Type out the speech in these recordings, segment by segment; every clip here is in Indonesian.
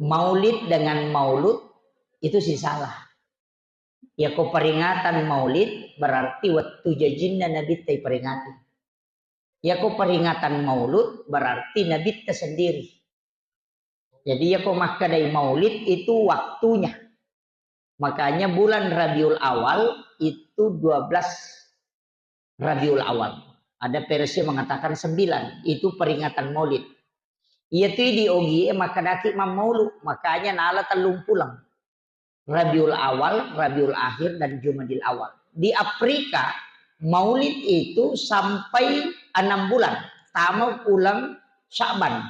maulid dengan maulud itu sih salah. Ya ko peringatan maulid berarti waktu jajinna Nabi tay peringati. Ya ko peringatan maulud berarti Nabi tay sendiri. Jadi ya ko makadai maulid itu waktunya. Makanya bulan Rabiul Awal itu 12 Rabiul Awal. Ada versi mengatakan 9. Itu peringatan maulid. Ia tu di ogi makadaki mam maulud. Makanya nala telung pulang. Rabiul Awal, Rabiul Akhir, dan Jumadil Awal. Di Afrika, maulid itu sampai 6 bulan. Tamu ulang Sya'ban.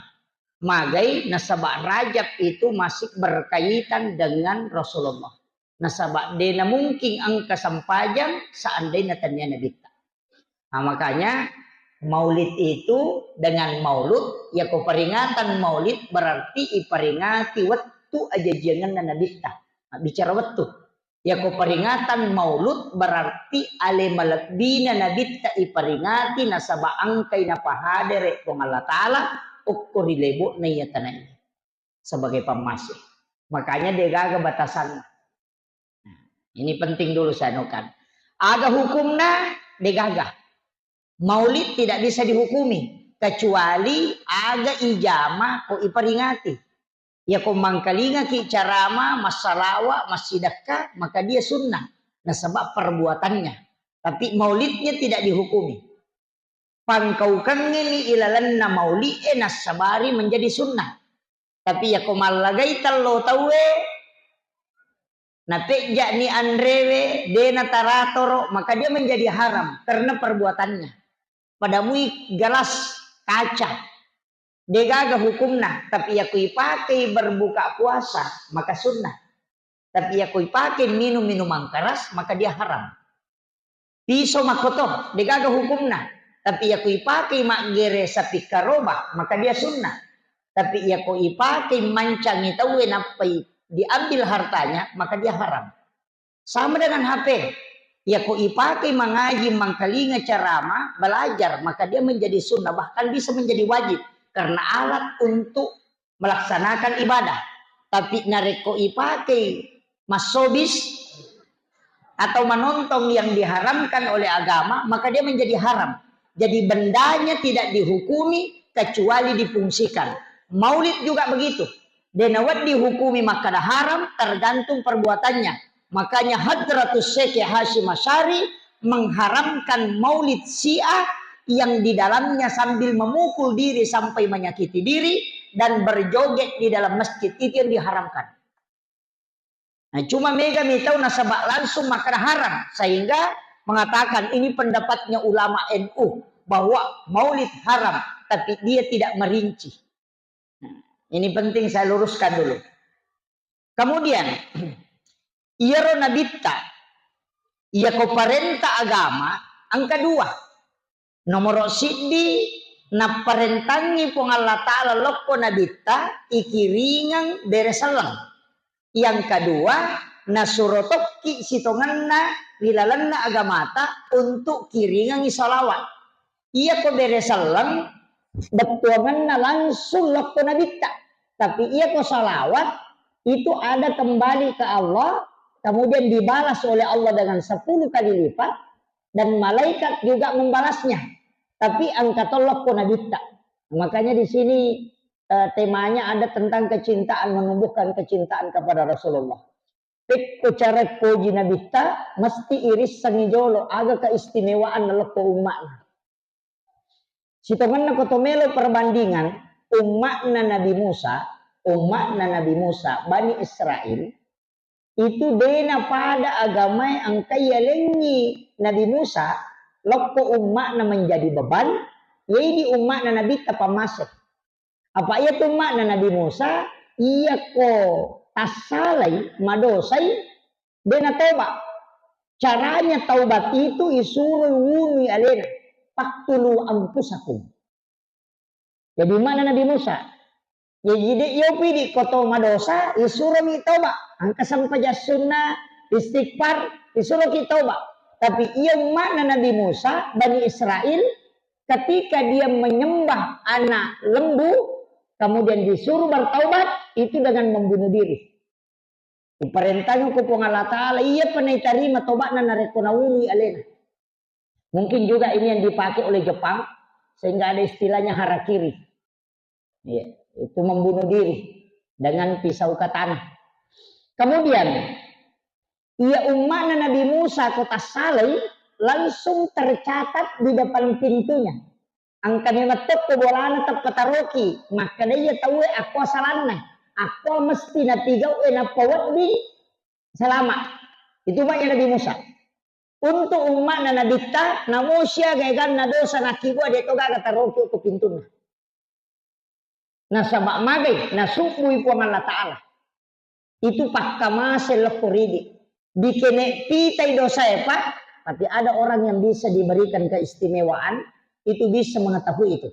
Magai nasabak Rajab itu masih berkaitan dengan Rasulullah. Nasabak dena mungkin angka sampajang seandainya tanya Nabi. Nah, makanya maulid itu dengan maulud, ya ko peringatan maulid berarti iperingati waktu aja jangan Nabi. Bicara waktu ya ko peringatan maulud berarti ale malabina Nabi ta iperingati nasaba angkai na pahadere kung Allah Ta'ala ukur dilebo na iyatanay sebagai pemasih. Makanya degaga batasan. Nah, ini penting dulu saya nukan. Aga hukumna degaga. Maulid tidak bisa dihukumi kecuali aga ijama ko iperingati. Ya kau mangkalinga ki carama masalawa masidakah maka dia sunnah. Nah sebab perbuatannya. Tapi maulidnya tidak dihukumi. Pangkaukan ini ilalanna mauli nasabari menjadi sunnah. Tapi ya kau malagai talo tawe. Napeja ni andrewe dena taratoro maka dia menjadi haram karena perbuatannya. Padamui gelas kaca. Degaga hukumna, tapi ya kui pakai berbuka puasa, maka sunnah. Tapi ya kui pakai minum minuman keras, maka dia haram. Pisau makoto, degaga hukumna, tapi ya kui pakai makgere sapi karoba, maka dia sunnah. Tapi ya kui pakai mancangi tawe napai diambil hartanya, maka dia haram. Sama dengan HP. Ya kui pakai mengaji mangkalinga carama, belajar, maka dia menjadi sunnah, bahkan bisa menjadi wajib. Karena alat untuk melaksanakan ibadah. Tapi nareko ipakai masobis atau menonton yang diharamkan oleh agama, maka dia menjadi haram. Jadi bendanya tidak dihukumi kecuali difungsikan. Maulid juga begitu. Denawat dihukumi maka dah haram tergantung perbuatannya. Makanya Hadratus Syekh Hashim Asy'ari mengharamkan maulid Syiah yang di dalamnya sambil memukul diri sampai menyakiti diri dan berjoget di dalam masjid, itu yang diharamkan. Nah, cuma mega mitau nasabak langsung maka haram, sehingga mengatakan ini pendapatnya ulama NU bahwa maulid haram, tapi dia tidak merinci. Nah, ini penting saya luruskan dulu. Kemudian iero nabita, ia ko parenta agama, angka 2. Nomor sidi na parentangi pong Allah Ta'ala loko nabita ikiringang beresalang. Yang kedua na surotoki sitongan na wilalan na agamata untuk kiringang isolawat. Iya ko beresalang daptuangan na langsung loko nabita. Tapi iya ko salawat itu ada kembali ke Allah kemudian dibalas oleh Allah dengan 10 kali lipat. Dan malaikat juga membalasnya. Tapi angka tolak pun nabita. Makanya di sini temanya ada tentang kecintaan, menumbuhkan kecintaan kepada Rasulullah. Pekko cara koji nabita mesti iris sangijolo agak keistimewaan naloko umatna. Sitongan na kotomelo perbandingan umatna Nabi Musa, Bani Israel itu dena pada agama yang kaya lengi Nabi Musa loko umatna menjadi beban jadi umatna Nabi tapamasuk apa ia tu umatna Nabi Musa ia ko tasalai madosai dena tobat caranya taubat itu isuruh wuni alena paktulu ampusakum jadi mana Nabi Musa jadi yopi di koto madosa isuruh mi tobat angka sampai sunnah istighfar disuruh kita tobat. Tapi ia makna Nabi Musa Bani Israel ketika dia menyembah anak lembu kemudian disuruh bertaubat, itu dengan membunuh diri. Diperintahnya ku Allah Ta'ala, iya panai tarima tobatna narekonauni alena. Mungkin juga ini yang dipakai oleh Jepang, sehingga ada istilahnya harakiri. Ya, itu membunuh diri dengan pisau katana. Kemudian, ia umatnya Nabi Musa kota Saleh langsung tercatat di depan pintunya. Angkanya ngetuk ke bolana tetap ketaroki. Maka dia tahu aku asalannya. Aku mesti natigau napawat di selamat. Itu maknya Nabi Musa. Untuk umat na nabita na Musa gagan na dosa na kibwa dito gaga ketaroki ke pintunya. Na sabak magay na subuhi po Allah Ta'ala. Itu pakkamasel kuridi. Dikene pitai dosa ya Pak. Tapi ada orang yang bisa diberikan keistimewaan. Itu bisa mengetahui itu.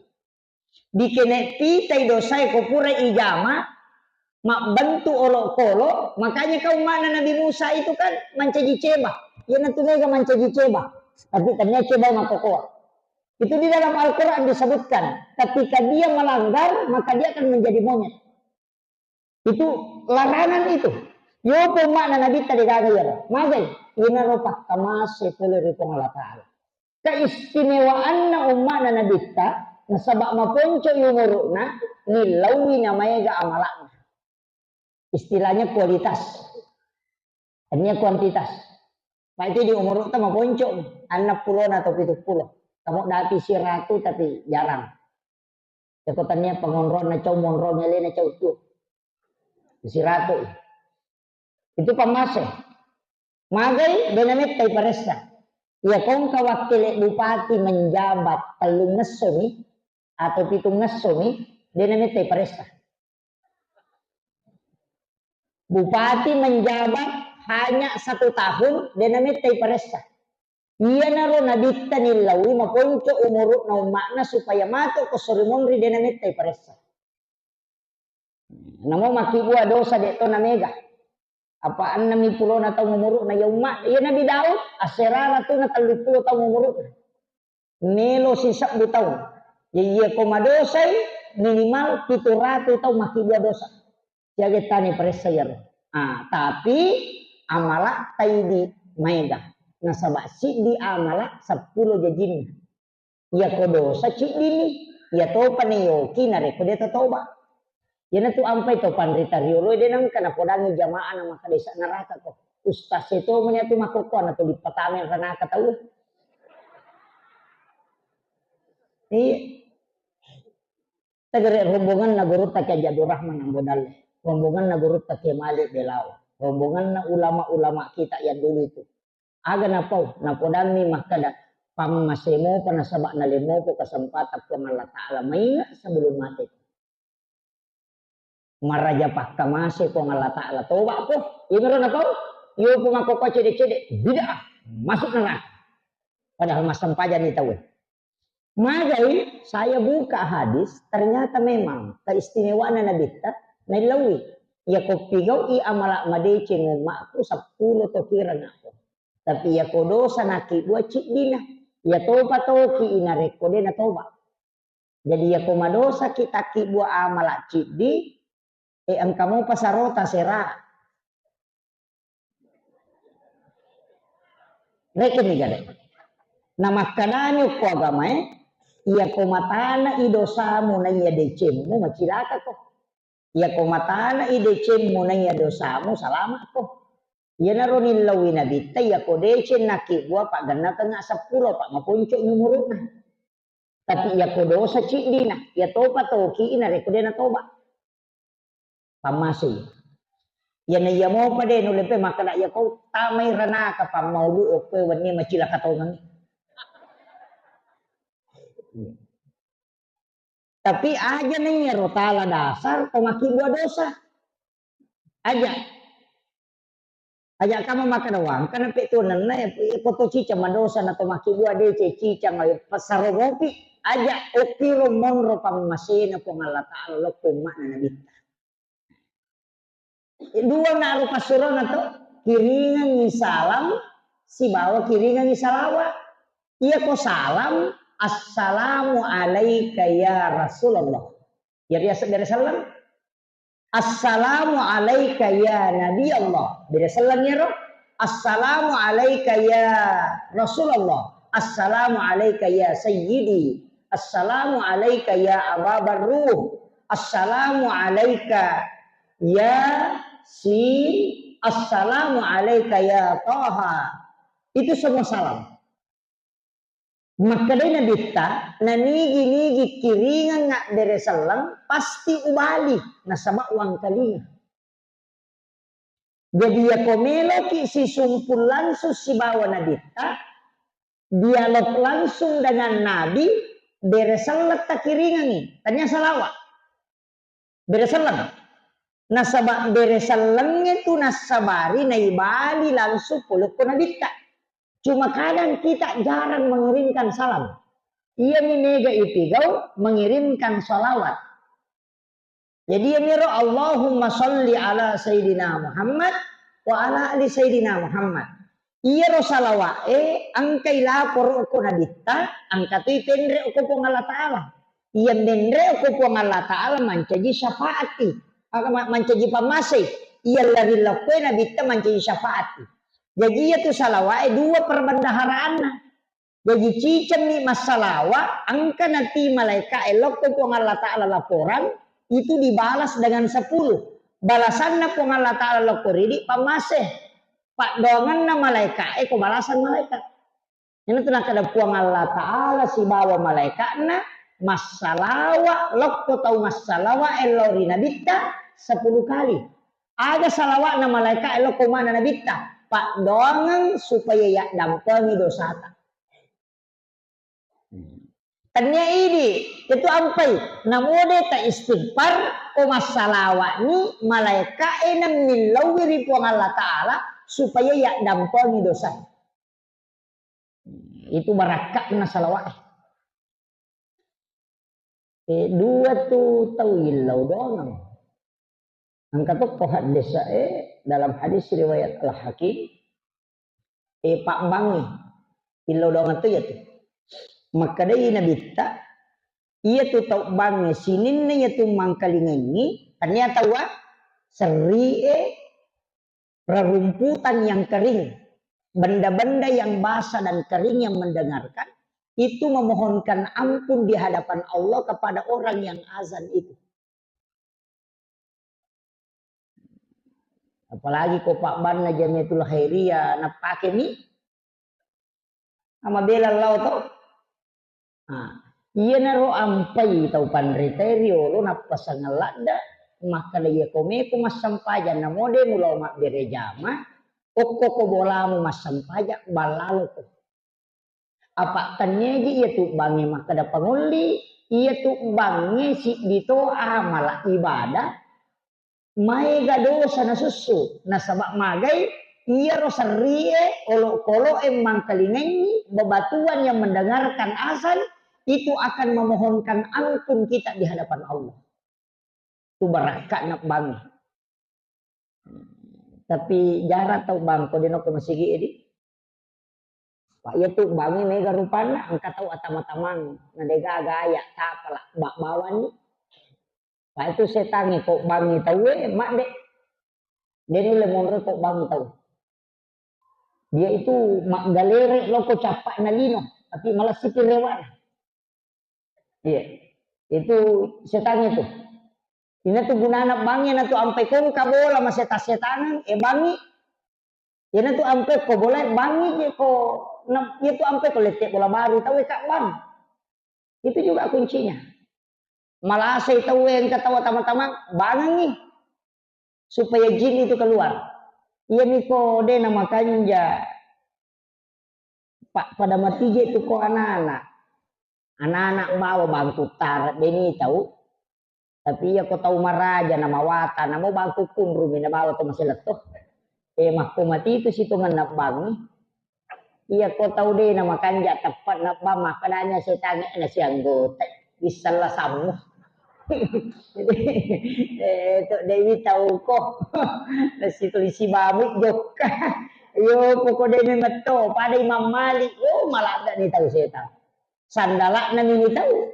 Dikene pitai dosa ya kupura ijama. Mak bantu olok kolok. Makanya kau mana Nabi Musa itu kan mancaji ceba. Ya nanti mereka mancaji ceba. Tapi ternyata ceba makokoa. Itu di dalam Al-Quran disebutkan. Ketika dia melanggar maka dia akan menjadi monyet. Itu larangan itu. Yo pemakna Nabi tadi kagak ya. Magai ina ropak kamase peluri Allah Ta'ala. Keistimewaan na umakna Nabi ta nasabak maponco yumuruna nilawi namanya ga amalakna. Istilahnya kualitas. Artinya kuantitas. Pak itu di umur ta maponco 60 atau 70. Kamu dati si ratu tapi jarang. Cakutannya pengonron na cow monron na cow tu. Si ratu. Itu pamase. Magai benamit kay paresa. Ya kung kawakil bupati menjabat 3 ngesoni atau 7 ngesoni, benamit kay paresa. Bupati menjabat hanya 1 tahun, benamit kay paresa. Iya naro nabita nilawi maponco umurut na umakna supaya mato ko surimonri benamit kay paresa. Namo makibua dosa dito na mega. Apaan na mi pulo na taong umuruk na yauma. Iya Nabi Daud. Aserara to na 30 taong umuruk. Nelo sisak bitaw. Iya komadosay. Minimal 700 taong makibua dosa. Jaga tani presayar. Tapi amala tayo di mega. Nasaba si di amala 10 jajin. Iya ko dosa cik dini. Iya to paniyoki na reko dito toba. Yan tu ampai to pandrita riolo dia nang kana podangi jamaah na maka desa neraka ko. Ustaz itu menyatu makokon atau di patamen neraka tahu. Iya. Tegere rombongan na guru ta Jadur Rahman ang bodal. Rombongan na guru ta Malik Belau. Rombongan na ulama-ulama kita yang dulu itu. Aga na po na podangi makada pammasemo panasaba na limo po kesempatan ko Allah Ta'ala maingat sebelum mati. Maraja pakkamase po Allah Ta'ala toba po. Imeron na po. Iyo po makoko cede-cede. Bida. Masuk neraka. Padahal mas sempajan itaw. Magai saya buka hadis. Ternyata memang keistimewaan na nabita. Nailawi. Ya ko pigaw i-amala madece nguma ko 10 to kiran ako. Tapi ya ko dosa nakibua cik dina. Ya toba toki inareko na toba. Jadi ya ko madosa kita kibua amala cik di. Ang kamu pasarota sera. Rekin ni gade. Nama kananyo ko agama iya ko matana idosamu na iya decem mo macilaka ko. Iya ko matana idecem mo na iya dosamu salamat ko. Iya na ron ilawi na bita iya ko decem nakibwa pa gana ka nga 10 pa mapuncho numero na. Tapi iya ko dosa cik dina. Iya topa toki inareko na toba. Pamasi. Yan iya mo pa din ulit makala iya ko tamay rana ka pa maulu o pe wani macila katongan. Tapi aja nih rotala dasar pemaki 2 dosa. Aja. Aja kamu makan uang kan pe tunan na foto cica madosa na pemaki 2 de cica may pasaromopi aja okiro monro pamamasina po Allah Ta'ala lo kumana na bita. 2 na rupa surah na to kiringan ni salam si bawa kiringan ni salawa iya ko salam assalamu alaika ya Rasulullah Ya dia sallam. Assalamu alayka ya Nabi Allah. Dia sallam ya roh. Assalamu alayka ya Rasulullah. Assalamu alayka ya Sayyidi. Assalamu alayka ya Ababar Ruh. Assalamu alayka ya Sin. Assalamu alayka ya Taha. Itu semua salam. Maka dia nabita, nanigi-nigi kiringan nga dere salam, pasti ubali nasama uang kalinga. Jadi ya komelo ki si sumpul langsung si bawa nabita, dialog langsung dengan nabi, dere salat tak kiringan ni, tanya salawat. Dere salam. Nasaba dere salam itu nasabari na ibali langsung puluk ko nabita. Cuma kadang kita jarang mengirimkan salam. Ia minega ipigau mengirimkan salawat. Jadi ia miro Allahumma salli ala Sayyidina Muhammad wa ala ali Sayyidina Muhammad. Ia ro salawae angkai lapor ko nabita angkatui pendre ko po Allah Ta'ala. Ia mendre ko po Allah Ta'ala mancaji syafaati. Mancaji pamasay. Ia lari lakwe nabita mancaji syafaati. Jadi itu salawat dua perbendaharaan. Jadi cicam ni masalawa angka nanti malaikat elok tu Allah Ta'ala laporan itu dibalas dengan 10. Balasan na Allah Ta'ala lapor ini pamaseh. Pak dongan na malaikat ko balasan malaikat. Ini telah kada puang Allah Ta'ala si bawa malaikat na masalawa lok ko tau masalawa elori nabita 10 kali. Ada salawat na malaikat elok ko mana nabita. Pak doangan supaya ya dampangi dosa tak. Tanya ini itu ampai namode tak istighfar ko masalawat ni malaikat enam milawiri puang Allah Ta'ala supaya ya dampangi dosa. Itu barakat na salawat. Dua tu tawilau doangan. Angkat tu hadis dalam hadis riwayat Al-Hakim Pak Bangi ilo dongan tu ya tu maka dia nabita ia tu tau bangi sininnya ya tu mangkalinga ini ternyata wa seri rerumputan yang kering benda-benda yang basah dan kering yang mendengarkan itu memohonkan ampun di hadapan Allah kepada orang yang azan itu. Apalagi ko Pak Ban na Jamiatul Khairiyah na pake mi ama bela lau tau. Iya na ro ampai tau panriterio lo na pasangalada maka dia kome ko masampajan na mode mula mak berejama okko ko bola mo masampaja balalo ko. Apa tanyeji iya tu bangi maka da panguli iya tu bangi si dito amala ibadah mai dosa na susu na sabak magai iya rosarie olo-kolo emang kalingeni bebatuan yang mendengarkan azan itu akan memohonkan ampun kita di hadapan Allah. Itu barakat nak bangi. Tapi jarak tau bang ko dino ko masigi edi. Pak ya tu bangi mega rupana angka tau atama-tamang na dega gaya ta pala bak bawan ni. Pak itu setangi kok bangi tahu mak dek. Dia ni lemon kok bangi tahu. Dia itu mak galerek lo kok capak na lino, tapi malah sipir lewat. Iya. Itu setangi tu. Ini tu guna anak bangi na tu ampe kong kabola mas setanan bangi. Ini tu ampe ko boleh bangi je ko dia tu ampe ko letek bola baru tahu kak bang. Itu juga kuncinya. Malah saya tahu yang ketawa teman-teman bangang nih supaya jin itu keluar. Iya niko de nama kanja pak pada mati je itu kok anak-anak bawa bangku tar ini tahu tapi ya kau tahu maraja nama wata nama bangku pun rumi na bawa tu masih letuh mah ko mati itu situ nganap bangi iya kau tahu de nama kanja tepat nak bama kadanya saya tanya na si anggota bisa lah samu. Tok Dewi tahu kok nasi tulisi babu jok yo pokok Dewi meto pada Imam Malik malah tak ni tahu saya tahu sandalak na ni tahu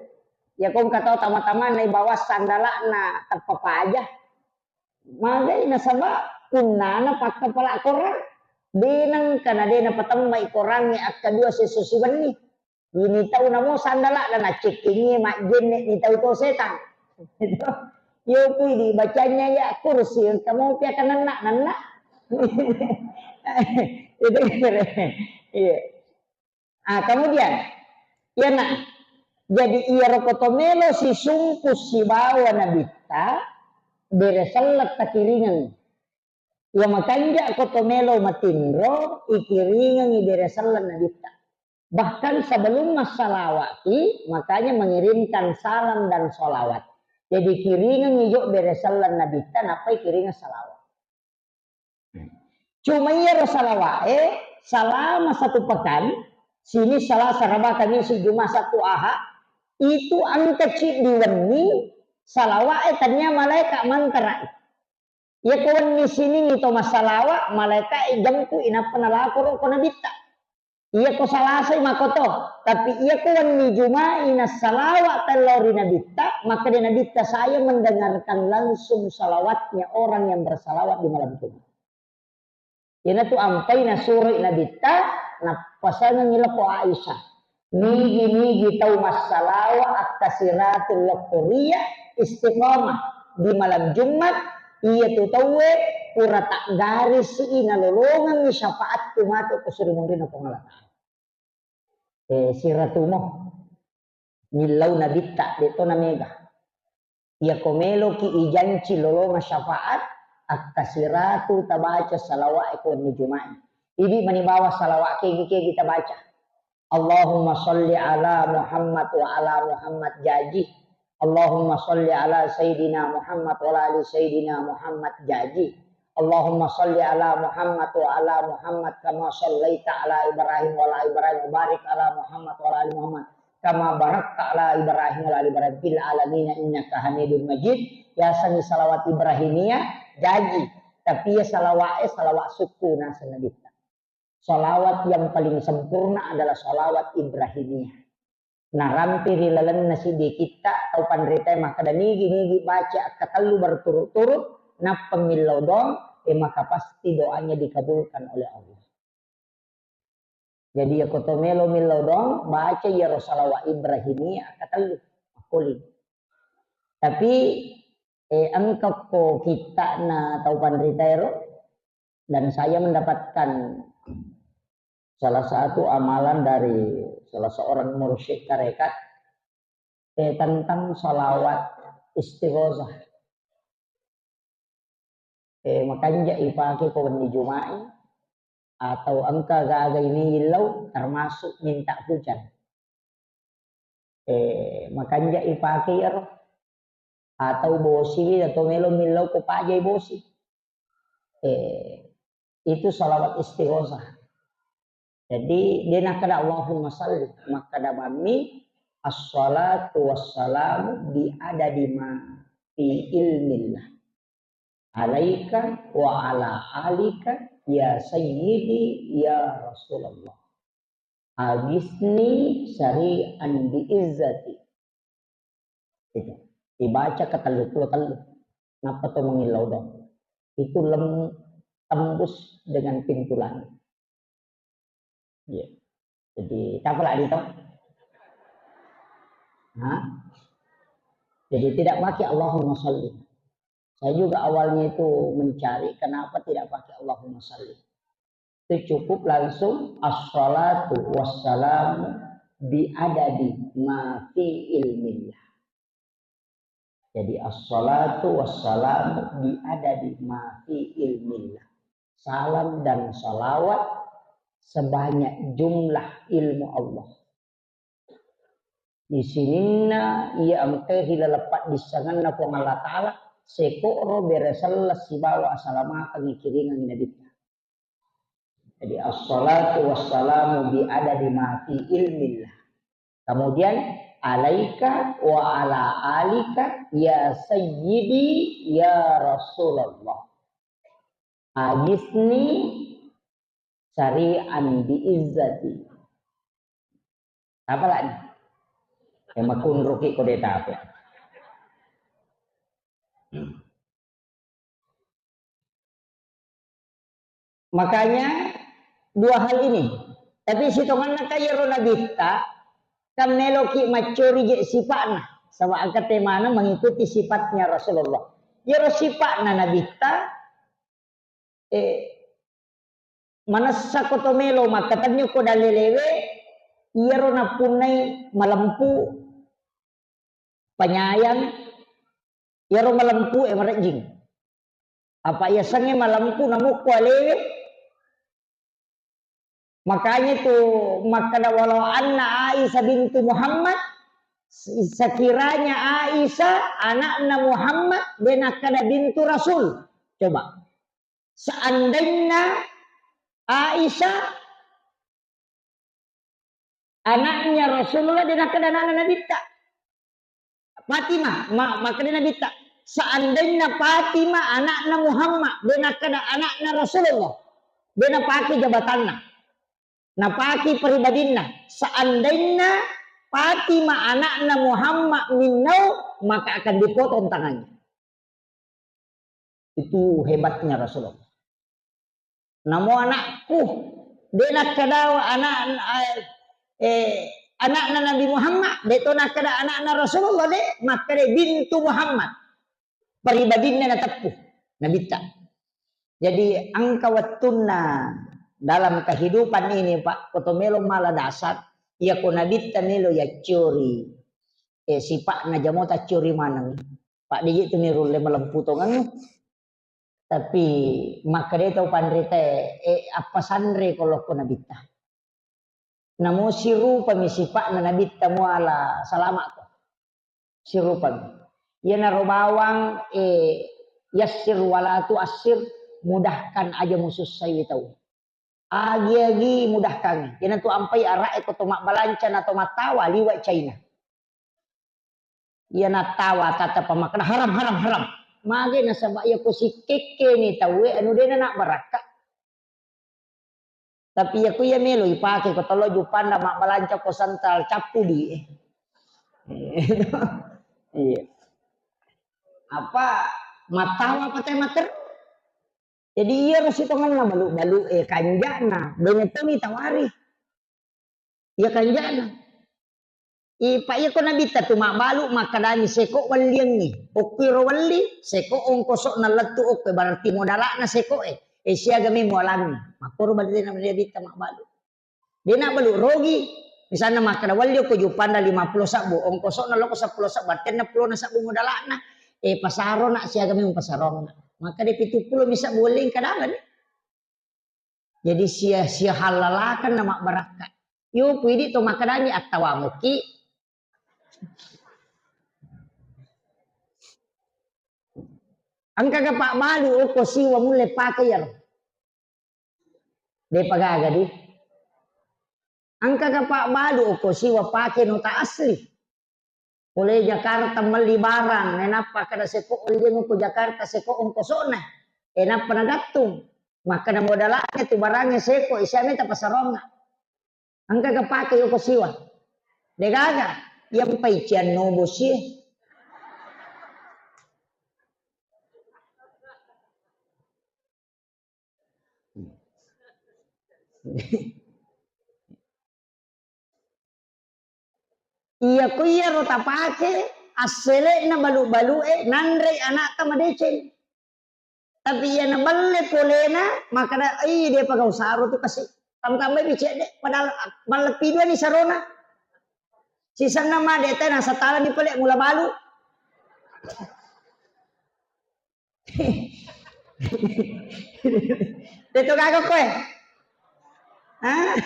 Ya kong kata tama-tama na bawa sandala na tapapa aja. Magay na saba kunna na pagkapala koran. Dinang kanade na patamay koran ni at kadua si susiban ni. Ini tahu namo sandala dan cekingi makjen ni tahu to setan. Yo pui dibacanya ya kursi kamu pia kanan nak. Itu keren. Iya. Kemudian ya nak jadi iya rokotomelo si sungkus si bawa nabita beresalat takiringan. Ya makanya kotomelo matindro ikiringan beresalat nabita. Bahkan sebelum masalawati makanya mengirimkan salam dan sholawat. Jadi kiringan ngijo beresalat nabita napai kiringan salawat. Cuma iya salawat selama satu pekan sini salah saraba kami si Jumat satu aha itu angkat si diweni salawat tanya malaikat mantara ya kawan di sini itu masalawat malaikat jamku ina penalakor ko nabita iya ko salasay makoto tapi iya kawan ni Jumat ina salawat telori nabita maka di nabita saya mendengarkan langsung salawatnya orang yang bersalawat di malam Jumat. Yana tu ampai na suri nabita na pasangan nila po Aisyah. Nigi tahu masalawa at kasiratul loktoriya istiqamah di malam Jumat iya tu tawe pura tak garis inalolongan ni syafaat tumato ko surimundi na pangalatan. Siratumo nilaw nabita dito na mega. Iya komelo ki ijanci lolongan syafaat at kasiratu tabaca salawat ikon ni Jumat. Ibi manibawa salawat kegi kita baca. Allahumma salli ala Muhammad wa ala Muhammad jaji. Allahumma salli ala Sayyidina Muhammad wa ala Sayyidina Muhammad jaji. Allahumma salli ala Muhammad wa ala Muhammad kama sallaita ala Ibrahim wa ala Ibrahim barik ala Muhammad wa ala Muhammad kama barakta ala Ibrahim wa ala Ibrahim fil alamin innaka Hamidum Majid. Ya sani salawat Ibrahimiyah jaji, tapi ya salawat suku nasa nabita. Salawat yang paling sempurna adalah salawat Ibrahimiyah. Nah rampiri lalan nasi di kita atau pandrita maka nigi baca katalu berturut-turut na pemilodong maka pasti doanya dikabulkan oleh Allah. Jadi ya kotomelo milodong baca ya salawat Ibrahimiyah katalu akuli. Tapi engkau ko kita na taupan ritero dan saya mendapatkan salah satu amalan dari salah seorang mursyid tarekat tentang salawat istighosah. Makanya ipake ko di Jumat atau angka gaga ini ilau termasuk minta hujan. Makanya ipake ya atau bosi atau melo ko pajay bosi itu salawat istighosah. Jadi dia nak kada Allahumma salli maka da mami as-salatu wassalamu bi adadi ma fi ilmillah alaika wa ala alika ya sayyidi ya Rasulullah agisni syari'an bi izzati itu dibaca ketalu. Napa to mengilau dong? Itu tembus dengan pintu langit. Ya. Jadi apa lagi toh? Jadi tidak pakai Allahumma sholli. Saya juga awalnya itu mencari kenapa tidak pakai Allahumma sholli. Itu cukup langsung as-salatu wassalamu bi adadi ma fi ilmillah. Jadi as-salatu wassalamu bi adadi ma fi ilmillah. Salam dan salawat sebanyak jumlah ilmu Allah. Di sinina ia amke hilalapat disanganna ko Allah taala sekoro beresallas sibawa assalamakan kiringan nabi. Jadi as-salatu wassalamu bi adadi ma fi ilmillah. Kemudian alaika wa ala alika ya sayyidi ya Rasulullah agisni syari'an bi izzati. Apa lagi? makunruki ko deta apa. Makanya dua hal ini. Tapi sitongan na kaya ro nabita, kan meloki macuri je sifatna. Sama angkat mana mengikuti sifatnya Rasulullah. Ya ro sifatna nabita, manasa ko to melo makatanyo ko dalelewe, iya ro na punay malampu, penyayang, iya ro malampu marajing. Apa iya sange malampu namuk ko alewe, makanya itu makana walau anna Aisyah bintu Muhammad, sekiranya Aisyah anaknya Muhammad benakana bintu Rasul. Coba seandainya Aisyah anaknya Rasulullah benakana anaknya Nabi tak Fatimah makanya Nabi tak seandainya Fatimah anaknya Muhammad benakana anaknya Rasulullah bena pakai jabatannya. Nah paki pribadina seandainya Fatimah anaknya Muhammad minnau maka akan dipotong tangannya. Itu hebatnya Rasulullah. Namo anakku denak kadawa anaknya Nabi Muhammad deto nakada anaknya Rasulullah de maka de bintu Muhammad pribadina natapku nabita. Jadi angka wattunna dalam kehidupan ini Pak kotomelo malah dasar ya ko nabita melo ya curi sifat na jamota curi manang Pak di itu mirule malamputongan tapi maka dia tahu pandrite apa sandre kalau ko nabita namo sirupa mi sifat na nabita muala salamat ko sirupa ya naro bawang yassir walatu asir mudahkan aja musuh saya tahu agi mudahkan. Jangan tu ampai arak eko tomak balancan atau matawa liwat China. Ia natawa tata pemakna haram. Mage nasabak ya ko si keke ni tahu anu dia nak baraka. Tapi ya ko ya melo ipake ko tolo jupanda mak balanca ko santal capu di. Iya. Apa matawa patai mater? Jadi iya rasi tongan na balu kanjana benetoni tawari. Iya kanjana. Ipa iya ko nabita tuma balu makadani seko waliang ni. Okiro wali seko ongkosok na latu ok berarti modala na seko siya gami mualami. Makoro balde na dia bita mak balu. Dia nak balu rogi. Misalnya makada wali ko jupanda 50 sabu ongkosok na loko 10 sabu berarti na 10 na sabu modala na. Pasaro na siya gami pasarong na. Maka di pitu puluh bisa boleh kadangan. Jadi sia halalakan nama baraka. Yo pwede to makadani at tawamuki. Ang kagapak malu ko siwa mule pakayar. De pagaga di. Ang kagapak malu ko siwa pakai nota asli. Oleh Jakarta melibaran, kenapa kada seko oleh ko Jakarta seko ongkosona, kenapa nagatung, maka na modalanya tu barangnya seko, isiame ta pasaronga, angka kapake ko siwa, degaga, yang paician nobo siya. Iya ko iya rota pake asele na balu-balu nandre anak ta madecen. Tapi iya na balle polena maka da dia pagau saro tu kasi tambay bicet de padahal balepi dua ni sarona. Sisan na madete na sa tala ni pale mula balu. Dito gago ko Ah.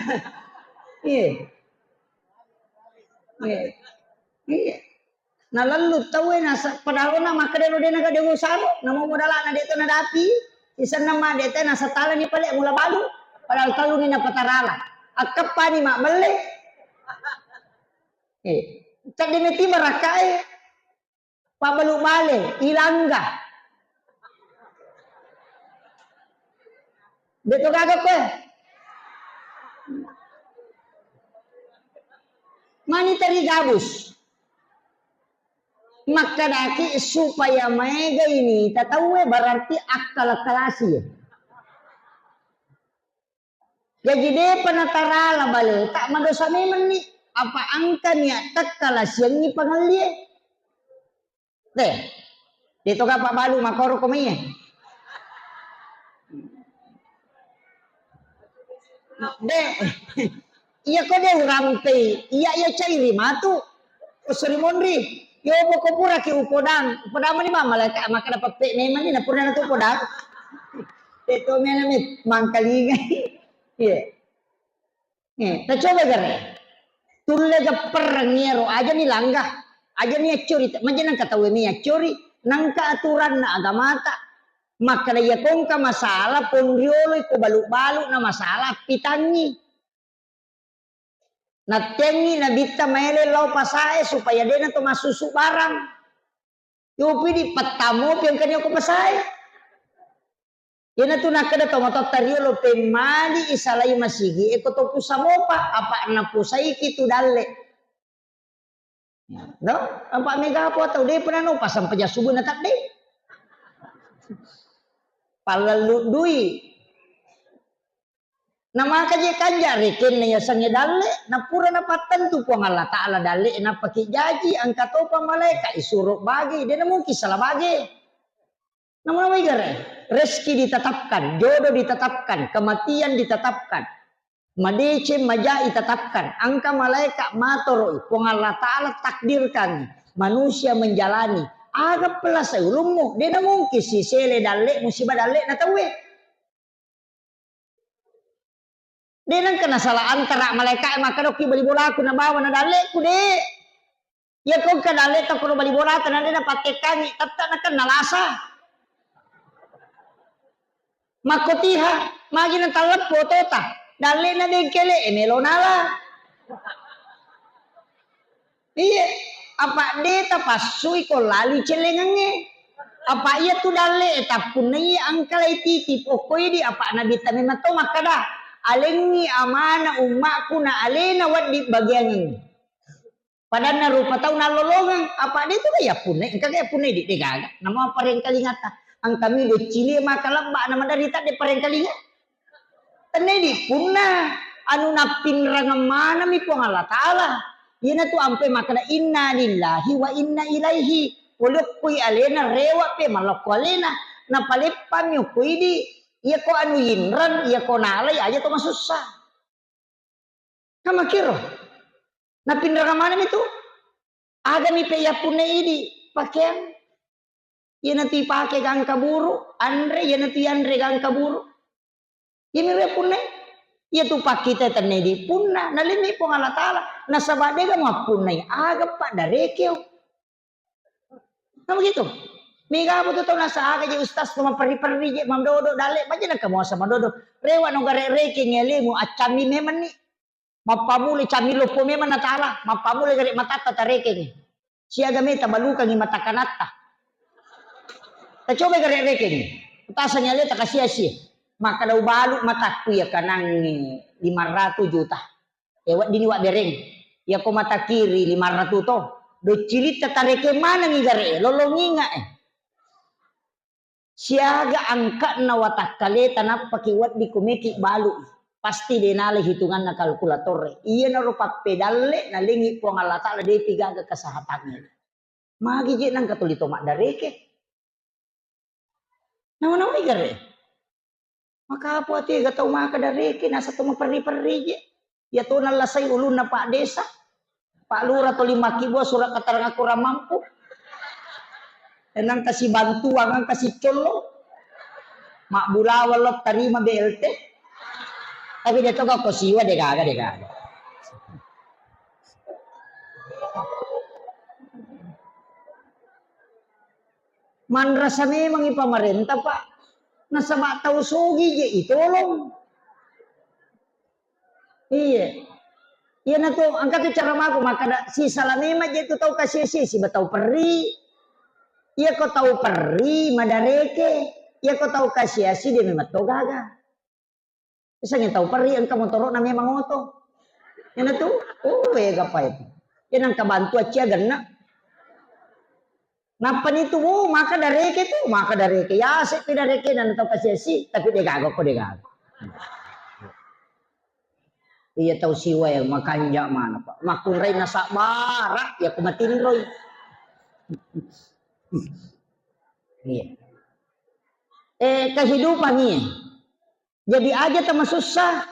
Iya. Iya. Na lalu tahu na padahal na makadero din naga dewo saro namo modala na dito na dapi isan na ma dete na sa tala ni pale mula balu padahal talu ni na patarala akap pa ni mak mele tadi meti baraka pabalu bale ilangga dito gagap ko mani tari gabus maka daki supaya mega ini tahu berarti akal kalasi. Jadi dia penatarala balik tak madosa memang nih apa angka niat tak kalasi yang ni pangalia. Deh, dito ka Pak Balu makoro kuminya. Deh, iya kok dia rampe, iya cairi matu, usuri mondri. Yo boko pura ki upodang ni mama leka maka dapat pe memang ni napurna na tu upodang. Ito mena mit mangkalinga. Iya. Ta coba gare. Tulle ga perangero aja ni langgah. Aja ni curi, majenang kata we mi curi nangka aturan na agamata. Maka ya kongka masalah pondriolo ko balu-balu na masalah pitangi. Natengi na bita maele lau pasae supaya dia na to masusu barang. Yupi di patamu piang kanyo ko pasae. Yana tu nakada to matot tariolo pemali isalai masigi eko to pusamopa apa na pusai kitu dalle. No, apa mega apa tau de pernah no pasang pejasubu na tak de. Palalu dui. Nama kaje kanja reken na yasangnya dalle na pura na patentu po Allah taala dalle na paki jaji angka to pa malaika isuruh bagi dia na mungkin salah bagi. Nama gare rezeki ditetapkan, jodoh ditetapkan, kematian ditetapkan, madece maja ditetapkan, angka malaikat matoroi po Allah taala takdirkan manusia menjalani. Aga pelas ulummu dia na mungkin si sele dalle musibah dalle na tawe. Dia nang kena salah antara malaikat maka doki bali bola aku na bawa na dale ku de. Ya kau ka dale ta kuno bali bola ta na dapat tekangi tatta na kan nalasa. Makotiha magi na talap foto ta. Dale na bengkele melonala. Iya, apa de ta pasui ko lali celengange. Apa iya tu dale ta punai angkalai titi pokoi di apa nabi tami mato makada. Alengi amana umakku na alena wadi bagian ini. Padahal na rupa tau na lolongan apa dia tu kaya punai, kaya punai di gaga. Nama pareng kalingata. Ang kami do cili makalamba nama dari tak de pareng kalinga. Tene di punna anu na pinrang mana mi po Allah taala. Ina tu ampe makana inna lillahi wa inna ilaihi. Ulukui alena rewa pe maloko alena na palepam yu kuidi. Iya ko anu yinran, iya ko nalay aja to masusah. Kama kiro. Na pinrang mana itu? Aga mi peya pune ini pakaian. Iya nanti pakai gang kaburu, andre iya nanti andre gang kaburu. Iya mi pune. Iya tu pakai tete nedi punna, nalimi po Allah taala. Nasabade ga mo punay aga pa darekyo. Kama gitu. Mega po to nasa aga je ustaz ko mapari-pari je mamdodo dale pa je nagkamo sa madodo rewa no gare-reke ngele mo at chami meman ni mapamuli chamilo po meman natala mapamuli gare matata tareke ni siya gamita baluka ni matakanata ta coba gare-reke ni utasa ngele ta kasiya maka daw balu matakku ya kanang 500 juta ewa dini wa bereng ya ko mata kiri 500 to do cilit tatareke mana ni gare lolonginga siaga angka na watak kaleta na pakiwat di kumiki balu pasti denale hitungan na kalkulator iya na rupa pedale na lingi po nga lata la de pigaga kasahatannya magi je nang katulito mak dareke naman gare maka po ati gataw maka dareke nasa to mapari-pari je ya to nalasay ulun na pak desa pak lura to 5 kibo surat katarang aku ramampu enang kasih bantuan, ang kasih colo. Mak bulawalot tarima BLT. Tapi dia toga ko siwa de gaga. Man rasa memang ipamarenta pak. Nasa batau sogi je itolong. Iya. Iya na to, angkat tu cara maku maka si salamema je tu tau kasih si batau peri. Iya kau tahu peri madareke, iya kau tahu kasiasi dia memang togaga. Misalnya tahu peri ang kamotoro na memang oto. Yan na to, oh wega pa ito. Yan ang kabantu at siya gana. Napan itu, maka dareke tu, maka dareke. Ya, saya dareke dan atau kasih tapi dia gago kok dia gago. Iya tahu siwa yang makanja mana pak. Makunray nasa bara, ya kumatinroy. Iya. Kehidupan nih. Jadi aja teman susah.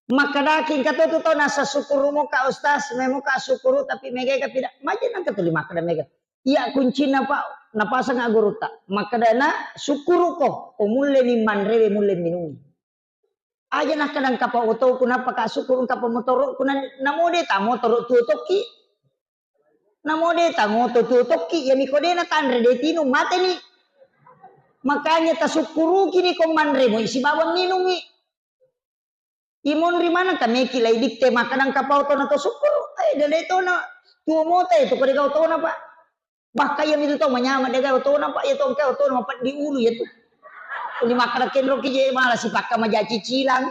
Maka daking kata tu tahu nasa syukurumu ka ustaz, memo ka syukuru tapi mega ka tidak. Majen ang katuli maka da mega. Iya kunci napa napasa nga guru ta. Maka dana syukuru ko umulle ni manrewe mulle minum. Aja nak kadang kapa oto kunapa ka syukurun kapa motoro kunan namode ta motor tutoki. Namode ta motor tutoki ya mikode na tanre de tinu mate ni. Makanya tasukuru kini ko manre mo isi bawang minumi. Imon rimana kami kilai dikte makanang kapau to na to sukuru. Ay dala ito na tuwa mo tayo to kaya to na pa. Baka yang itu to manyama daga to na pa ito ka to na pa di ulu ya to. Uli makanak kenro kije malah si pakka maja cicilan.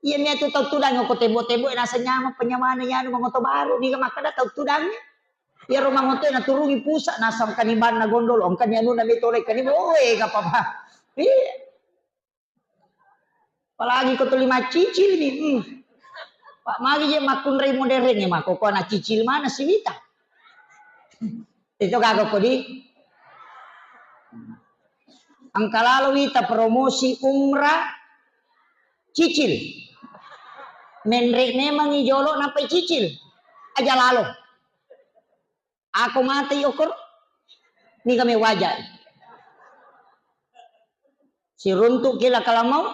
Iya niya to tau tudang ko tebo-tebo nasa nyama penyamana yan mga to baru di ka makada tau tudangnya. Ya rumah ngoto na turungi pusa nasam kaniban na gondol ang kanya no na mitore kanibo oe ka pa ba. Apalagi ko to 5 cicil ni. Pak magi je makun rei modern ya mako ko na cicil mana si Wita. Itu kagak ko di. Ang kalalo Wita promosi umrah cicil. Menrek memang ijolo napai cicil. Aja lalo. Aku mati ukur. Ni kami wajah. Si runtuk kila kalau mau.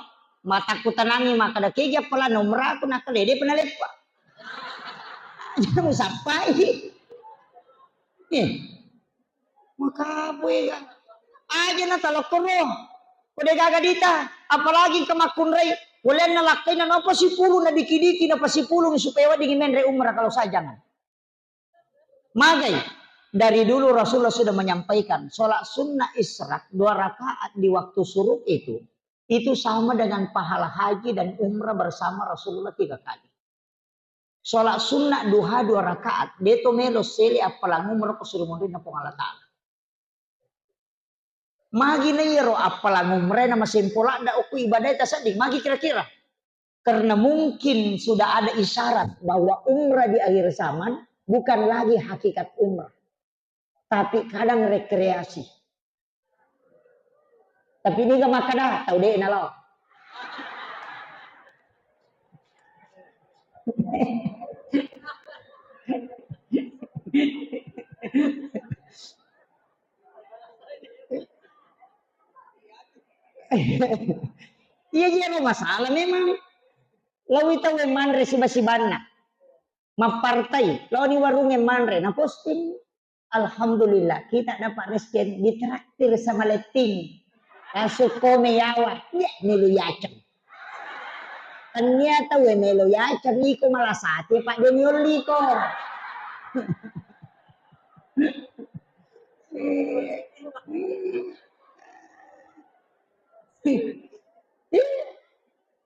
Mataku tenangi maka ada keja pala nomor aku nak lede pernah lepa. Jangan sampai. Maka apa ya? Aja na talokoro. Udah gagal dita. Apalagi kemakunrai. Boleh nalakai na apa si pulu na diki-diki na pasipulu supaya dingin menre umrah kalau sajangan. Magai. Dari dulu Rasulullah sudah menyampaikan sholat sunnah israk 2 rakaat di waktu suruk itu sama dengan pahala haji dan umrah bersama Rasulullah 3 kali. Sholat sunnah duha 2 rakaat. Deto melo seli apalang umrah kesuruh murid na Allah Ta'ala. Magi na yero apalang umrah na masimpola da uku ibadah tasadik. Magi kira-kira. Karena mungkin sudah ada isyarat bahwa umrah di akhir zaman bukan lagi hakikat umrah. Tapi kadang rekreasi. Tapi ini gak makan dah, tahu deh nalo. Iya dia masalah memang. Lawi tahu manre si basibana. Mapartai, law ni warungnya manre na posting. Alhamdulillah kita dapat rezeki ditraktir sama leting. Langsung kome yawa, ya melu yacang. Ternyata we melu yacang iko malah sate Pak Deniol liko.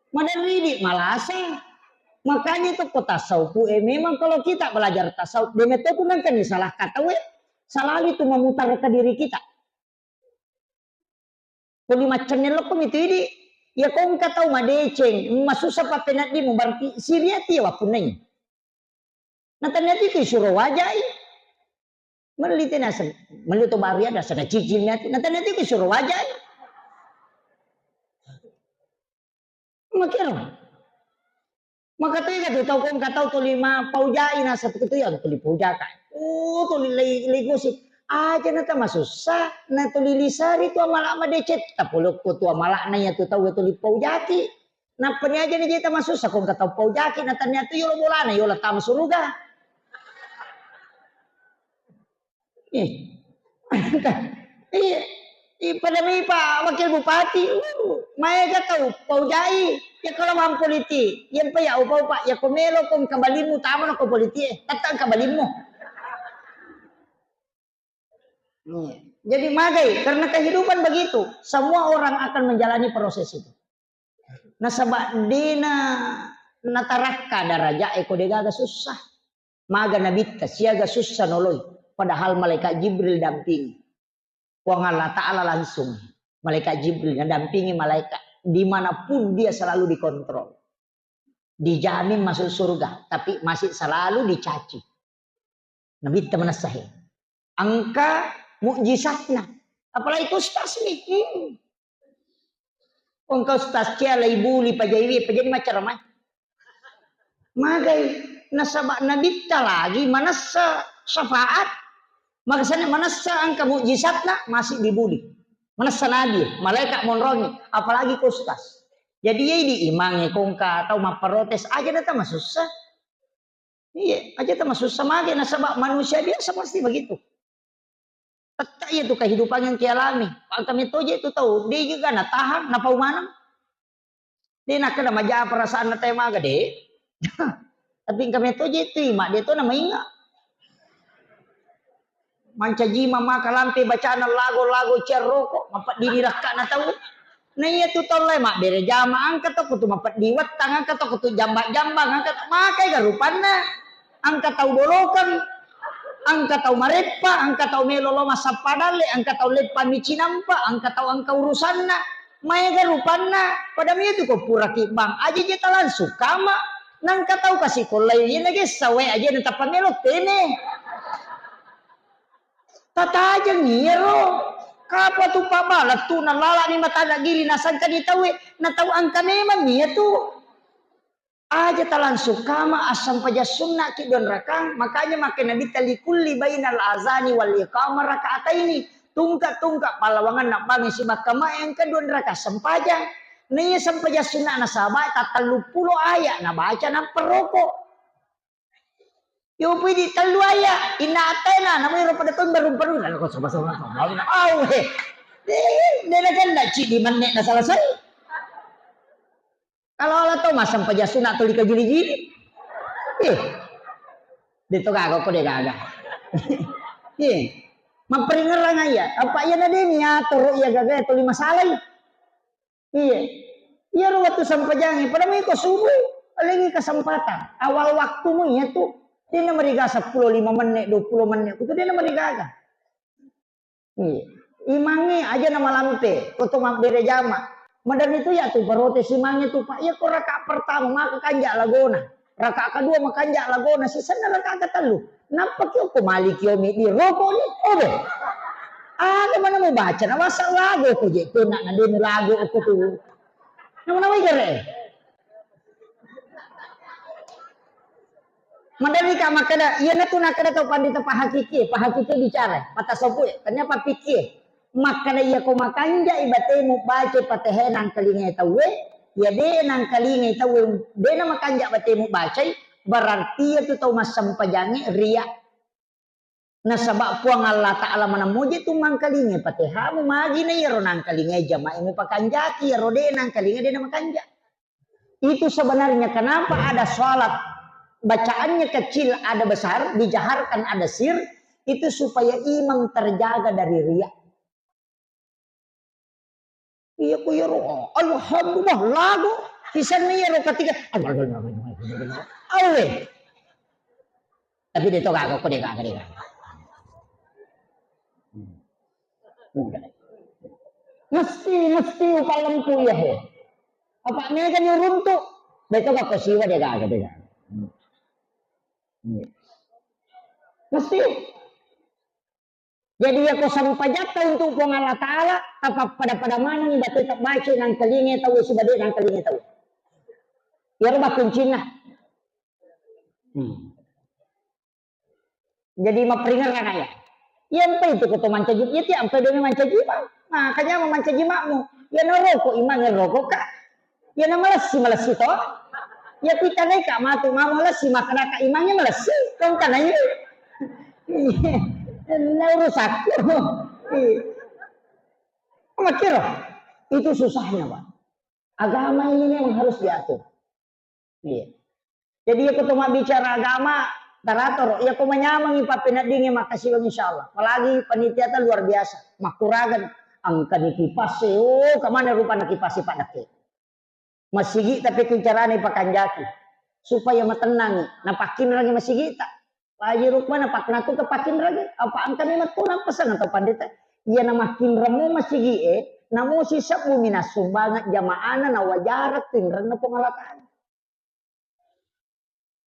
Madari malasa. Makanya itu kota tasawuf. Memang kalau kita belajar tasawuf, demet itu kan salah kata we. Salah itu memutar ke diri kita. Kalau macamnya lo itu ini, ya kau nggak tahu madeceng, masusah apa penat di memberti Syria tiwa punanya. Nah ternyata itu suruh wajah, meliti nasa, meliti baru ada sana cicilnya, nah ternyata itu suruh wajah. Makanya, maka tuh ya tahu kau nggak tahu tuh 5 paujai nasa itu ya tuh paujakan, tuh ligusik. Aja nata masusah na to lilisari tu amala madecet tapulok ko tu amala na ya tu tahu tu lipau jaki na panya aja ni jeta masusah kung katau pau jaki na tanya tu yolo bola na yola tam suruga pada mi pa wakil bupati maya gatau pau jai ya kalau mam politi yan pa ya upau pa ya komelo kung kabalimu tama na ko politi tatang kabalimu. Jadi magai karena kehidupan begitu semua orang akan menjalani proses itu. Nah sebab dina natarakka daraja eko degaga susah. Maga nabita siaga susah noloi. Padahal malaikat Jibril dampingi. Wang Allah Ta'ala langsung. Malaikat Jibril dampingi malaikat. Dimanapun dia selalu dikontrol. Dijamin masuk surga. Tapi masih selalu dicaci. Nabita menasahi. Angka mukjizatnya. Apalagi ustaz nih. Engkau ustaz ciala ibu li pajaiwi. Pajaiwi macam-macam. Magai nasabak nabita lagi. Manasa syafaat. Makanya manasa angka mukjizatnya masih dibuli. Manasa nabi, malaikat monrongi, apalagi kustas. Jadi ya diimangi kongka atau maprotes aja datang susah. Iya, aja tak susah mage nasabak manusia biasa pasti begitu. Tetap itu kehidupan yang dialami. Pak kami toje itu tahu, dia juga na tahan, na paumanang. Dia nak kena maja perasaan na tema gede. Tapi kami toje itu mak dia tu nama ingat. Manca jima maka lampe bacaan lagu-lagu cerroko mapat dinirakka na tahu. Nah iya tu tolai mak bere jama angkat aku tu mapat diwatang angkat aku tu jambak-jambang angkat makai garupanna. Angkat tahu bolokan, angkat tahu marepa, angkat tahu melolo masa padale, angkat tahu lepa micinampa, angkat tahu angka urusanna. Maya garupanna. Pada mi itu ko pura kibang aja jeta langsung kama nang tahu kasih kolai ini lagi sawe aja neta pamelo tene. Tata aja ngiro. Kapa tu pabalat tu nalala ni mata nak giri nasangka dia tahu na tahu angka neman ni tu. Aja talan sukama asam paja sunnah ki don rakang makanya makin nabi talikulli bainal azani wal iqamah rakaataini tungka-tungka palawangan nak bangi si makama yang kedua raka sempajang nih sampaja sunnah nasabah tatalu pulo ayat na baca na perokok. Yo pidi telu aya ina atena namanya pada tahun baru lalu kau sama-sama awe dia kan nak cik di mana nak selesai kalau Allah tahu masam pajasuna atau dikajili-jili dia tu kagak kau dia kagak memperingerang aja apa iya nade niat turu iya gagak itu lima salah iya waktu sampajangi pada mau ikut subuh lagi kesempatan awal waktumu ya tuh dia nak meriga 10, 5 menit, 20 menit. Itu dia nak meriga. Imangi aja nama lampe. Kutu bere jama. Madan itu ya tuh berotes imangi tuh Pak. Ya kok rakaat pertama maka kanjak lagona. Rakaat kedua maka kanjak lagona. Sisanya rakaat ketelu. Napa kyo ko malik yo mi di rokok ni? Obe. Ada mana mau baca? Nama sak lagu ko je tu nak ngade lagu ko tuh. Nama igere. Madani ka makada iya na tu nakada tau pandita pahakiki bicara mata sopu ternyata pikir makada iya ko makanja ibate mu baca patehe nang kalinge tawe ya de nang kalinge tawe de na makanja bate mu baca berarti itu tau masam pajange ria na sabab puang Allah Ta'ala mana muji tu mang kalinge pateha mu magi na iya nang kalinge jamae mu pakanjaki ya rode nang kalinge de na makanja itu sebenarnya kenapa ada salat bacaannya kecil ada besar, dijaharkan ada sir, itu supaya imam terjaga dari riya. Iya ku ya roh, alhamdulillah lagu, pisan nih ya roh ketiga, awe. Tapi dia toga aku dia kagak. Mesti upah lempu ya he. Apa ini kan yang runtuh, betul gak kesiwa dia kagak. Mesti jadi aku sampai jatuh untuk puang Allah Ta'ala apa pada mana nih batu tak baca nang telinga tahu sebagai nang telinga tahu ya rumah kuncinya jadi memperingatkan ayah yang apa itu ketua manca jima ya tiap pedenya manca jima makanya mau manca jimamu ya neroko iman neroko kak ya malas itu ya kita naik kak matu mau melesi maka kak imannya melesi kau kan aja rusak makir itu susahnya Pak agama ini yang harus diatur jadi aku cuma bicara agama tarator ya aku menyamangi Pak penadingnya makasih bang insyaallah apalagi panitia luar biasa makuragan angka dikipas kemana rupanya kipas Pak Dake masih tapi kencaraan pakan jaki supaya matenang nampakin lagi masih kita Paji rukmana pak natu kepakin lagi. Apa angka ni matuna pesan atau pandita? Ia nama kinramu masih gie. Namu sisa bumi banget jamaana na wajarat tinran na pengalataan.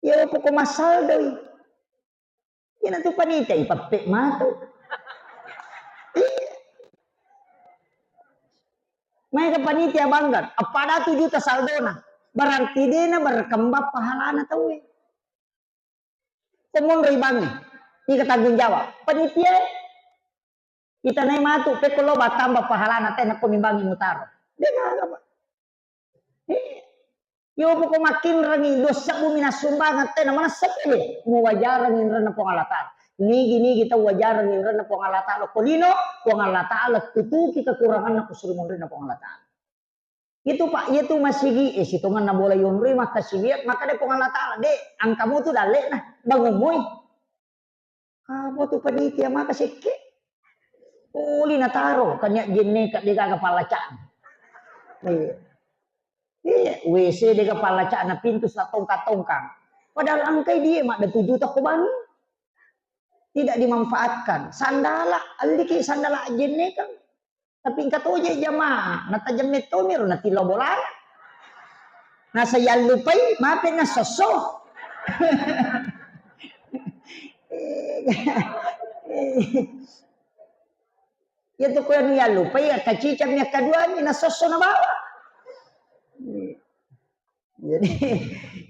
Ya pokok masal doi. Ya nanti panita ipapek matu. Mereka panitia banggar. Apa 7 juta saldona. Berarti dia berkembang pahalana tahu. Semua ribangnya. Ini tanggung jawab. Panitia kita naik matu. Pekolo tambah pahalana teh nak pemimbangi mutaro. Dia nggak apa. Yo pokok makin rangi dosa bumi nasumbangan teh mana sekali mau wajar rangi rana pengalatan. Gini kita wajar rangi rana pengalatan. Kolino pengalatan itu kita kurangan nak kusuruh rana pengalatan. Itu Pak, itu masih itu mana boleh yonri maka sibiat maka dia pengalatan. Dek, angkamu tuh dalek nah bangun kamu tuh panitia maka sikit. Uli nataro kanya jenne kat dia kepala cak. Iya, WC dia kepala cak na pintu sa tongkang. Padahal angkai dia mak ada 7 juta kuban. Tidak dimanfaatkan. Sandala, aliki sandala jenne kan. Tapi ingkat oje jamaah, nata jamet tomir nati lobolan. Nasa yalupai, maafin na soso. Ya tu kuya niya lupa ya kacicam niya kedua ni nasoso na bawa. Jadi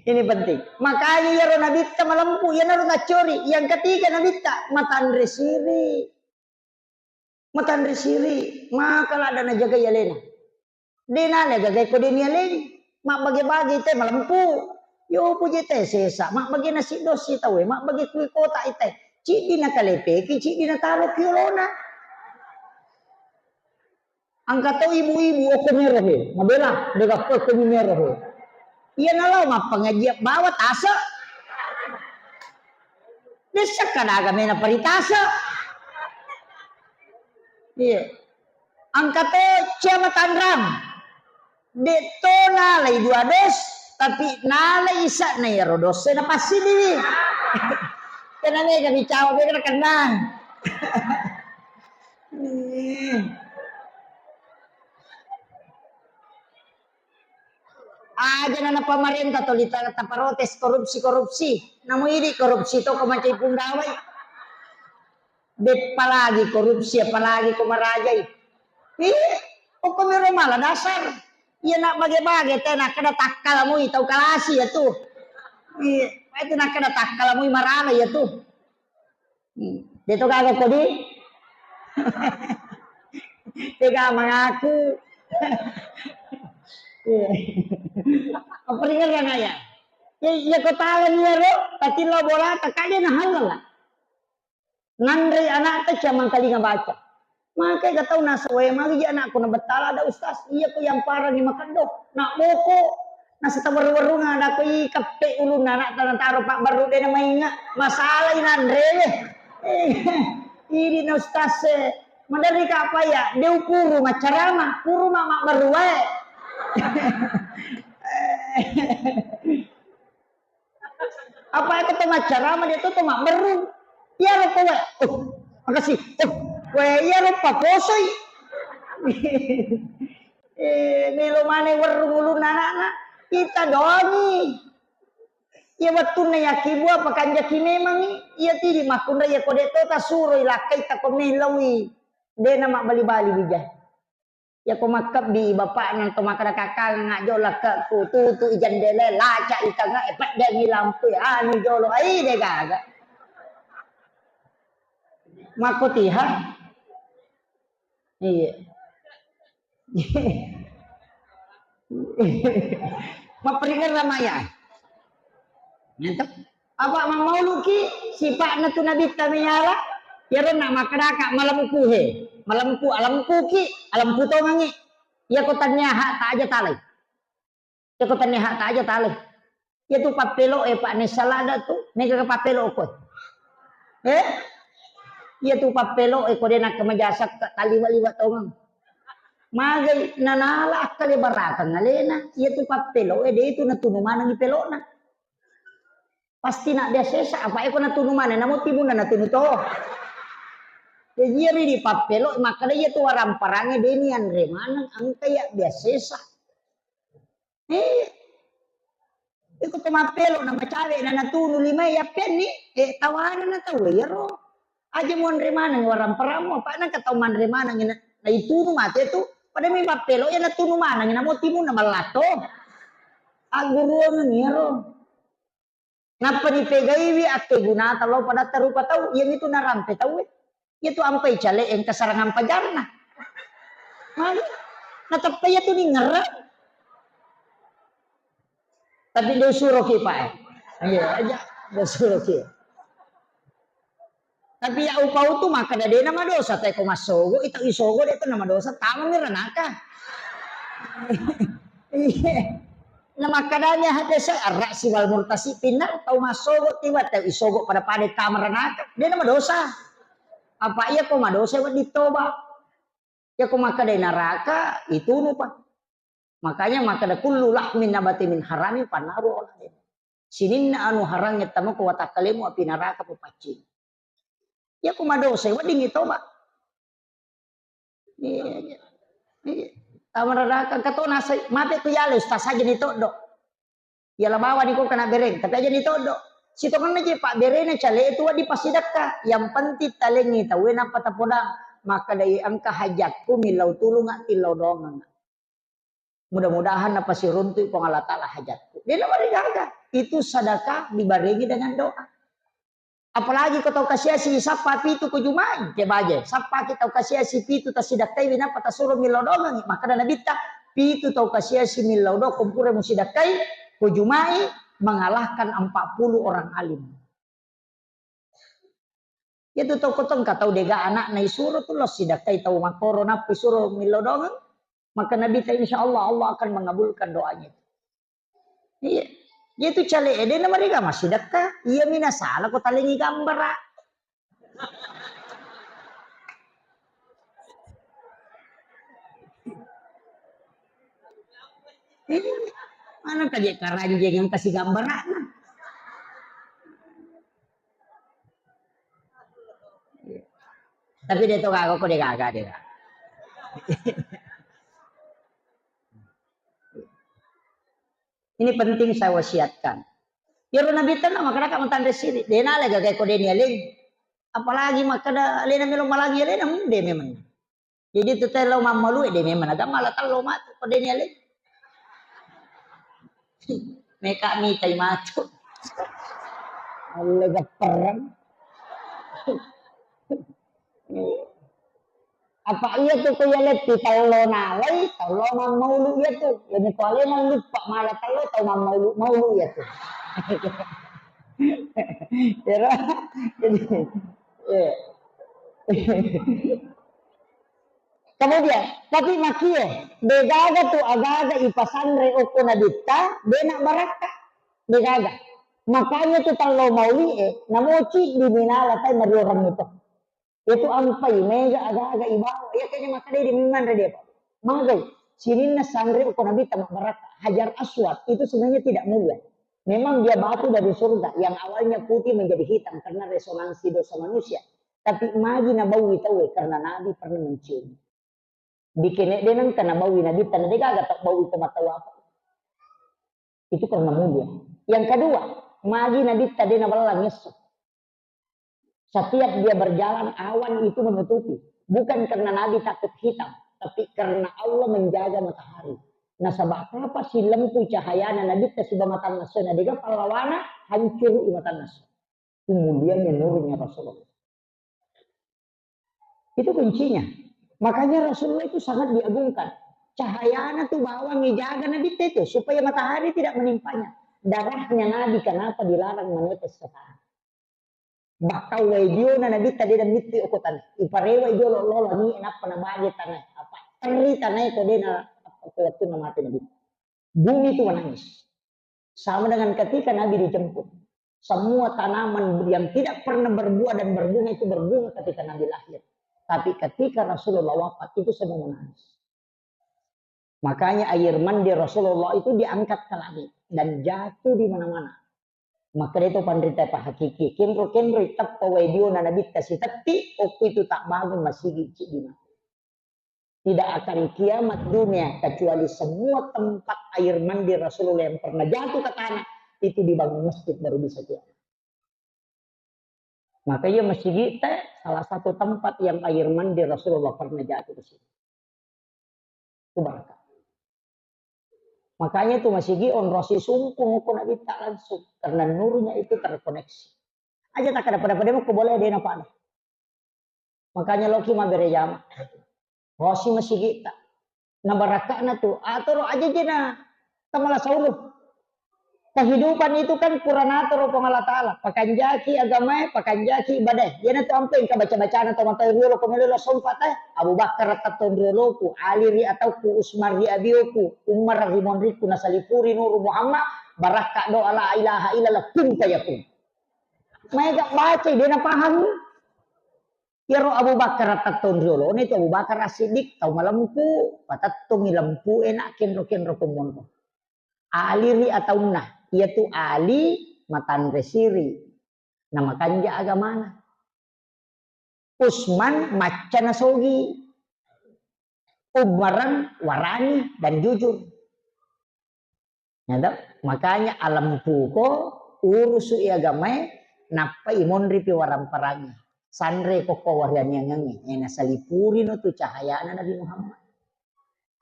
ini penting. Makanya ya nabita malampu ya naru ngacori. Yang ketiga nabita matandre siri. Matandre siri. Maka ada na jaga ya lena. Dena na jaga ko din ya lena. Mak bagi-bagi teh malampu. Yo puji teh sesa. Mak bagi nasi dosi tahu. Mak bagi kui kota ite. Cik di na kalepeki, cik di na talo kirona. Angkat tahu ibu-ibu aku merah he, mabela dekat aku merah he. Iya nalau mah pengajian bawa tasa. Desak kan agama na paritasa. Iya. Angkat tahu cema tandram. Deto nalai 2 dos, tapi nalai isa na ya rodos na pasti diri. Kenapa kami cawa kena kenang. Aja na pemerintah to lita protes korupsi. Namun ini korupsi to kemacai pundawai. Bet palagi korupsi apalagi kumarajai. O kumiro malah dasar. Iya nak bagi-bagi teh nak kada takkal mu tau kalasi ya tuh. Itu nak kada takkal mu marana ya tuh. Dito kagak kodi. Tega mengaku. Apa ringan kan ayah? Ya ketahuan ya lo, tapi lo bola takanya nah halal lah. Ngandri anak teh cuma kali ngabaca. Makanya gak tahu nasawe magi anak aku na betala ada ustaz. Iya ko yang parah di makan dok. Nak boko. Nasa tawaru-waru nga ada ko ikape ulun anak tanang pak baru dia na mainga. Masalah ini Andre. Ini na ustaz madari ka apa ya? Dia puru macarama, puru mak baruwe. Apa itu tengah cara dia tuh mak beru. Ya lo kowe. Makasih. Kowe ya lo paposoi. Nilo mana werung ulun anak-anak kita doni. Ya waktu na yakibu apa kanjaki memang iya tidi makunda ya kode to ta suro ilakai ta komilawi. Dia nama bali-bali bijah. Ya ko makap di bapak nang to makada kakang ngak jola ke tu ijan dele laca itanga epat dia ni lampu anu jolo ai de gaga. Makotiha. Iya. Maperingan ramaya. Nentep. Apa mang mau luki sifat na tu nabi tamiyala ya rena makadaka malamku he. Malamku alamku ki alamku to mangi. Ya ko tanya hak tak aja talai. Ya ko tanya hak tak aja talai. Ya tu papelo pak ne salada tu nega papelo ko. Ya tu papelo ko dia nak kemajasak kaliwa-liwa to mang. Magai nanala kali baraka ngalena. Ya tu papelo dia itu na tunu manang ipelo na. Pasti nak dia sesa apa eko na tunu mana namo timun na tunu to. Jadi di papelo maka dia tu waram parange deni andre mana angka ya dia sesa. Iko tumapelo na macawe na natunu lima ya pen ni tawanan na tawe ya ro. Aja mo andre mana waram paramo apa na kataw man andre mana na itunu mate tu pada may papelo ya natunu mana namo timun na malato. Aguro ni ro. Napanipegaywi at gunata lo pada tarupa tau yan itu narampe tau itu ampay chale en kasarangan pajar na natapay itu ni ngerap tapi do suruh ki pa iya aja do suruh ki tapi ya upau tu maka dade nama dosa tay ko masogo itu isogo itu nama dosa tama mi ranaka iya nama kadanya hati saya arrak si wal murtasi pinar tau masogo tiba tau isogo pada pade tamaranaka dia nama dosa apa iya kok madosa buat ditoba ya kok maka dari neraka itu lupa makanya maka ada kullu lahmin nabati min harami panaru olah sininna anu harangnya tamu ku watakalimu api neraka pupacin ya kok madosa buat ditoba iya tamaraka kato nasa mate tu yalo tas aja ni todo ya bawa ni ko kana bereng tapi aja ni todo sito kan aja pak bereng cale itu di pasidaka yang penting talengi tahu na patapodang maka dari angka hajatku milau tulung tilau dongan mudah-mudahan apa si runtuh ko Allah taala hajatku dia nama digaga itu sedekah dibarengi dengan doa apalagi kau tahu kasih si sapa pitu ko jumai ke baje sapa kita kasih si pitu tasidakai wina pata suruh milau dongan maka dana bitta pitu tahu kasih si milau do kumpure musidakai ko jumai mengalahkan 40 orang alim itu tahu kotong katau dega anak nai suruh tu los sidakai tahu makoro napi suruh milau dongan maka nabi ta insyaallah Allah akan mengabulkan doanya iya itu cale ede nama mereka masih dekat iya mina salah ko talingi gambar mana kaje karanjeng yang kasih gambar tapi dia tuh kagak kok dia kagak dia ini penting saya wasiatkan. Ya Nabi tanah maka kamu tanda sini. Dena lega kayak kode nialing. Apalagi maka da lena melo malagi lena de memang. Jadi tu telo mamalu de memang agak malah talo mat kode nialing. Meka mi tai matu. Lega perang. Apa iya tuh kaya leti talo nalai talo mamaulu ya tuh. Lebih kali nang lupa malah talo tau mamaulu ya tuh. Kira jadi kemudian tapi makie begaga tuh agaga ipasandre oko nadita benak baraka begaga makanya tuh talo mauli namoci di minala tay mariorang itu itu ampai mega aga-aga ibawa ya kayaknya maka dia dimana dia pak magai sininna sandre oko nadita baraka hajar aswad itu sebenarnya tidak mulia. Memang dia batu dari surga yang awalnya putih menjadi hitam karena resonansi dosa manusia. Tapi magi na bawi tahu karena Nabi pernah mencium. Bikin dia nang karena bawi Nabi tanah dia gak tak bawi mata apa. Itu karena mulia. Yang kedua, magi Nabi tadi nabalang nyesek. Setiap dia berjalan awan itu menutupi. Bukan karena Nabi takut hitam, tapi karena Allah menjaga matahari. Nah sabab apa si lempu cahayana Nabi sudah matan nasu nah dega pahlawana hancur matan nasu kemudian nurnya Rasulullah itu kuncinya makanya Rasulullah itu sangat diagungkan cahayana tuh bawa ngejaga Nabi itu supaya matahari tidak menimpanya darahnya Nabi kenapa dilarang menetes ke tanah bakal video na Nabi tadi dan miti ukutan iparewa itu lo ni enak penambahan tanah apa teri tanah itu dia waktu mati Nabi. Bumi itu menangis. Sama dengan ketika Nabi dijemput. Semua tanaman yang tidak pernah berbuah dan berbunga itu berbunga ketika Nabi lahir. Tapi ketika Rasulullah wafat itu semua menangis. Makanya air mandi Rasulullah itu diangkat ke langit dan jatuh di mana-mana. Maka itu pandrita pa hakiki. Kenro itap pa waidio na nabita si tapi oku itu tak bangun masih di mana. Tidak akan kiamat dunia kecuali semua tempat air mandi Rasulullah yang pernah jatuh ke tanah itu dibangun masjid baru bisa kiamat. Makanya masjid kita salah satu tempat yang air mandi Rasulullah pernah jatuh ke sini. Itu barakah. Makanya itu masih on rosi sumpung aku nak tak langsung karena nurnya itu terkoneksi. Aja tak ada pada mau boleh dia apa ada. Makanya loki mah berejama. Rosi masih kita. Nah barakahna tuh atau aja jena tamalah sauruh. Kehidupan itu kan puranator Allah Ta'ala. Pakanjaki agama, pakanjaki ibadah. Dia nanti ampai ke baca-bacaan atau mata riolo kemelelo sompat Abu Bakar taton rioloku, Ali ri atau ku Usmar ri abioku, Umar rimon riku nasalipuri nuru Muhammad, barakah doa la ilaha illallah kun payakun. Mereka baca dia nak paham. Ya roh Abu Bakar taton riolo, ini tu Abu Bakar asidik tau malampu, patatung ilampu enak kenro kumonko. Ali ri atau nah. Yaitu Ali matan resiri. Nama kanja agamana. Usman macan nasogi. Umaran warani dan jujur. Nyata? Makanya alam puko urusu agama napa imon ripi waram paragi. Sanre koko warian yang ngangi. Yang nasalipuri no tu cahaya Nabi Muhammad.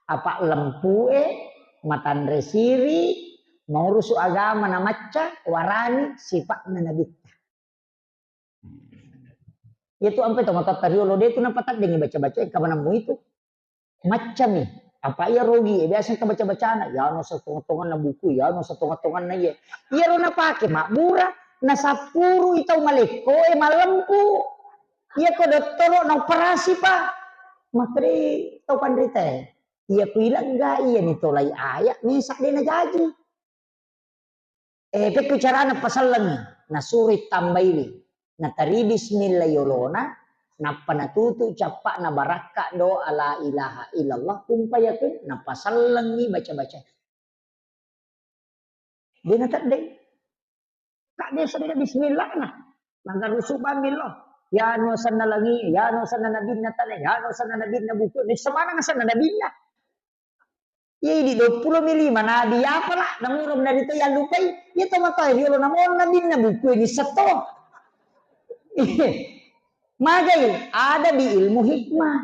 Apa lempue matan resiri. Mau rusuh agama na maca warani sifat na nabita. Itu ampe to mata tariolo dia itu nampak tak dengi baca-baca kabanamu itu. Macam ni. Apa ya rogi? Biasa ka baca-bacaan ya no setengah-tengah na buku ya no setengah-tengah na ye. Iya ro na pake makbura na sapuru itaw maleko malampu. Iya ko doktoro na operasi pa. Matri tau pandrita. Iya ko ilang ga iya ni tolay ayak ni sak de na jaji. Bicara pasal lagi, na surit tambaili, na tari bismillah yolona, na panatutu capak na baraka doa la ilaha illallah kumpayakun, na pasal lagi baca-baca. Dia na tadi, kak dia sedang bismillah na, mangga rusubah miloh, ya no sana lagi, ya no sana nabi na tadi, ya no sana nabi na buku, di semana na sana nabi na. Ya di 20 milima nabi apa lah namurom na dito ya lupay ya tamatay hilo na mo nabi na buku ini seto magay ada di ilmu hikmah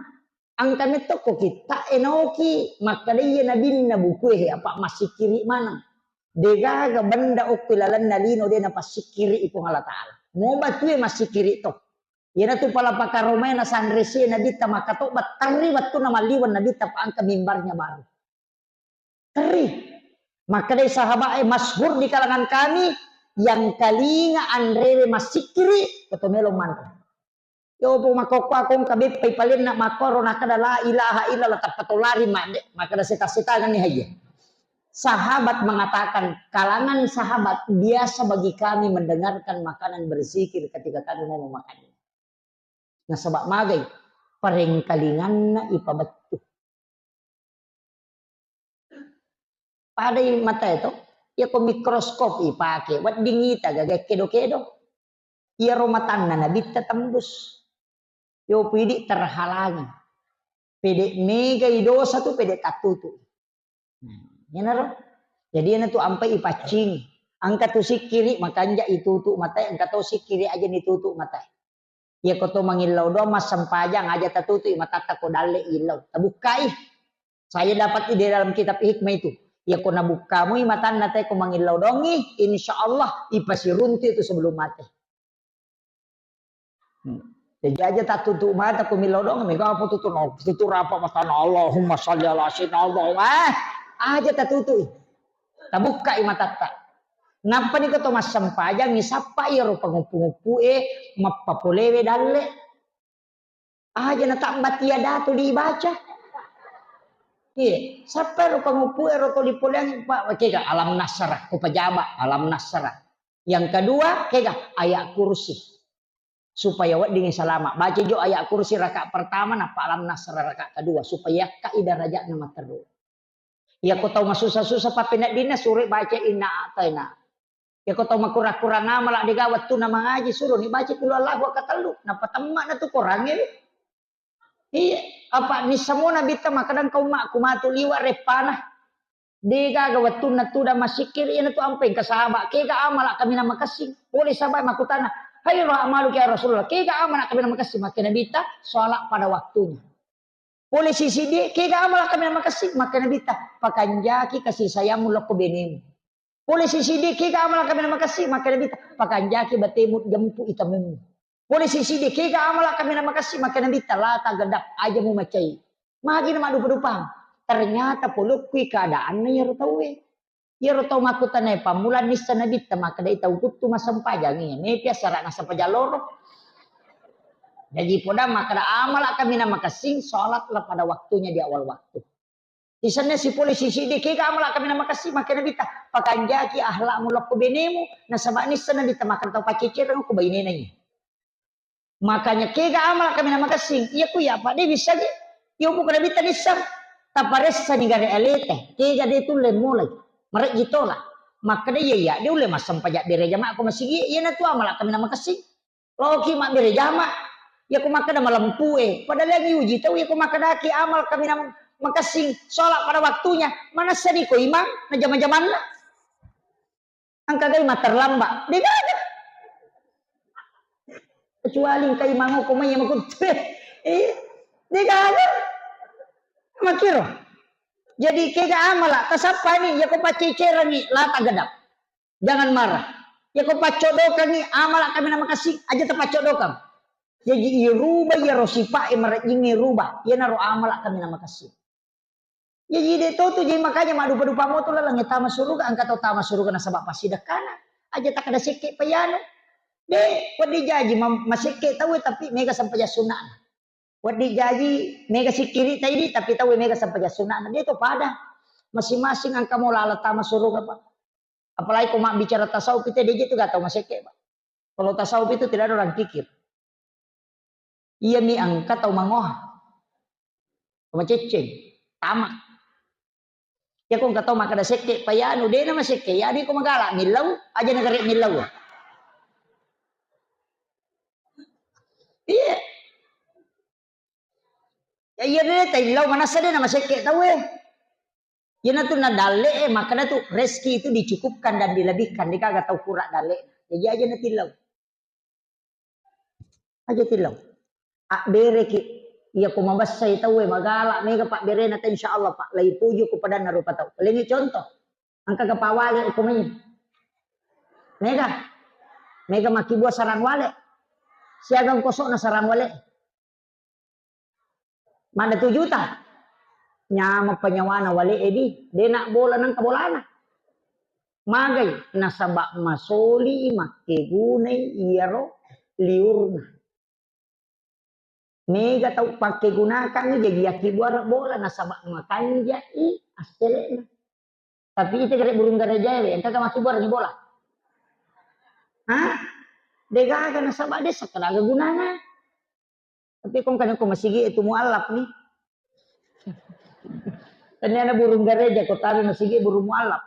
ang kami to ko kita enoki maka dia nabi na buku apa masih kiri mana dega ga benda ukilalan na lino dia na pasikiri ipong Allah Ta'ala mo batu masih kiri to ya na tu pala pakaromay na sanresi na dita makato batari batu na maliwan na dita pa ang kamimbarnya baru Teri. Maka dari sahabat masyhur di kalangan kami yang kalinga andre masikiri ketomelo mantra. Yo po makoko akong kabit paypalin na makoro na kada la ilaha illallah tapatolari maka da sita-sitangan ni haya. Sahabat mengatakan kalangan sahabat biasa bagi kami mendengarkan makanan berzikir ketika kami mau memakannya. Nah sebab magay paring kalingan na ipabatu. Pada mata itu, ya ko mikroskop ipake, wat dingita gagay kedo-kedo. Ya romatan na nabita tembus. Yo pwede terhalangi. Pwede mega dosa tu pwede tatutu. Yan na jadi yan tu ampai ipacing. Angkat tu si kiri makanja itutu matay, angkat tu si kiri aja nitutu matay. Ya ko to mangilaw do mas sampajang aja tatutu matata ko dale ilaw. Tabukai. Saya dapat di dalam kitab hikmah itu. Ya ko nabuka mo imatan natay ko mangilaw dongi, insyaallah ipasirunti itu sebelum mati. Jadi aja tak tutup mata ko milaw dong, mega apa tutup apa mata Allahumma shalli ala sayyidina Allah. Aja tak tutup. Tabuka imatata. Napa ni ko to mas sampajang ni sapa ya ro pangupu-ngupu mapapolewe dalle. Aja na tambat ya datu dibaca. Iya, siapa ro pangupu ro to dipulang Pak kega alam nasrah ko pajaba alam nasrah. Yang kedua kega ayat kursi. Supaya wad dingin salama. Baca jo ayat kursi rakaat pertama napa alam nasrah rakaat kedua supaya kaidah raja nama terus. Ya ko tahu susah-susah pa pinat dina suri baca inna ataina. Ya kau tahu makura-kura nama lah digawat tu nama ngaji suruh ni baca kulu Allah wa katalu. Napa temak na tu korangnya. Iya, apa ni semua nabi tema kadang kau mak kumatu liwa repanah. Dega gawat tu na tu dah masikir ina tu ampeng ke sahabat. Kega amal kami nama kasih. Boleh sahabat makutana. Hai roh amalu ya Rasulullah. Kega amal kami nama kasih maka nabi ta solat pada waktunya. Boleh sisi dia kega amal kami nama kasih maka nabi ta pakanjaki kasih sayangmu loko benemu. Boleh sisi dia kega amal kami nama kasih maka nabi ta pakanjaki batemut jampu itamemu. Boleh sisi dia kega amal kami nama kasih maka nabi ta lata gedap aja mu macai. Magi nama dupa-dupang. Ternyata polukui keadaannya ya tahu ya tahu makutannya pamulan nisa nabi ta maka dai tahu kutu masampajang ini biasa rak nasampajaloro. Jadi poda maka amal kami nama kasih salatlah pada waktunya di awal waktu. Di sana si polisi si kega amal kami nama kasih maka nabi ta pakanjaki ahlakmu laku benemu nasabak nisa nabi ta maka tahu pacecer ku bainenanya. Makanya kega amal kami nama kasih iya ku ya pak dia bisa dia. Yo bukan nabi ta nisa taparessa ni gare elete kega dia tu le mulai merek gitola maka dia ya dia ule masam pajak bere jama aku masih iya na tu amal kami nama kasih loki mak bere jama ya ku maka malam pue padahal lagi uji tahu ya ku maka daki amal kami nama makasih sholat pada waktunya mana seni ko imam na zaman-zaman lah angka gay terlambat dia ada kecuali kay imam ko may makut dia ada makiro. Jadi kega amal kasapa ni ya ko paciceran ni lata gadap. Jangan marah. Ya ko pacodokan ni amal kami nama kasih aja tepacodokan. Jadi irubah ya rosipa emerjingi rubah. Ya naruh amal kami nama kasih. Ya jadi itu tuh jadi makanya madu dupa moto lah langit tama suruga angkat tau tama suruga nasabak pasidakana. Aja tak ada sikit payano. Deh, wadi jaji masike tahu tapi mega sampai sunat. Wadi jaji mega sikiri tadi tapi tahu mega sampai sunat. Dia itu pada masing-masing angka mau lalat tama suruga pak. Apalagi kau mak bicara tasawuf itu dia itu gak tahu masike pak. Kalau tasawuf itu tidak ada orang pikir. Iya mi angka tahu mangoh. Sama ceceng, tamak. Ya kau gak tahu maka ada seke payanu dia nama seke ya dia kau magalak milau aja negara milau. Iya. Ya iya deh tailau mana saja nama seke tahu ya na tu na dale maka na tu rezeki itu dicukupkan dan dilebihkan dia kagak tahu kurak dale jadi aja na tilau aja tilau bere ki iya ku mabas saya tahu magalak mega pak bere na insyaallah pak lai puju kepada narupa tahu lengi contoh angka kepawale ukumnya mega maki buah sarang wale siagang kosok na sarang wale mana 2 juta nyama penyawana wale edi dia nak bola nang kabolana magai nasabak masoli make gunai iaro liurna mega tau pakai gunakan jadi aki buara bola nasabak makan jai astelena tapi itu gara burung gara jaya entah maki buara ni bola hah dega kana nasabak desa kada gunana tapi kong kan ko masigi itu mualaf nih ternyata burung gereja kau tahu masigi burung mualaf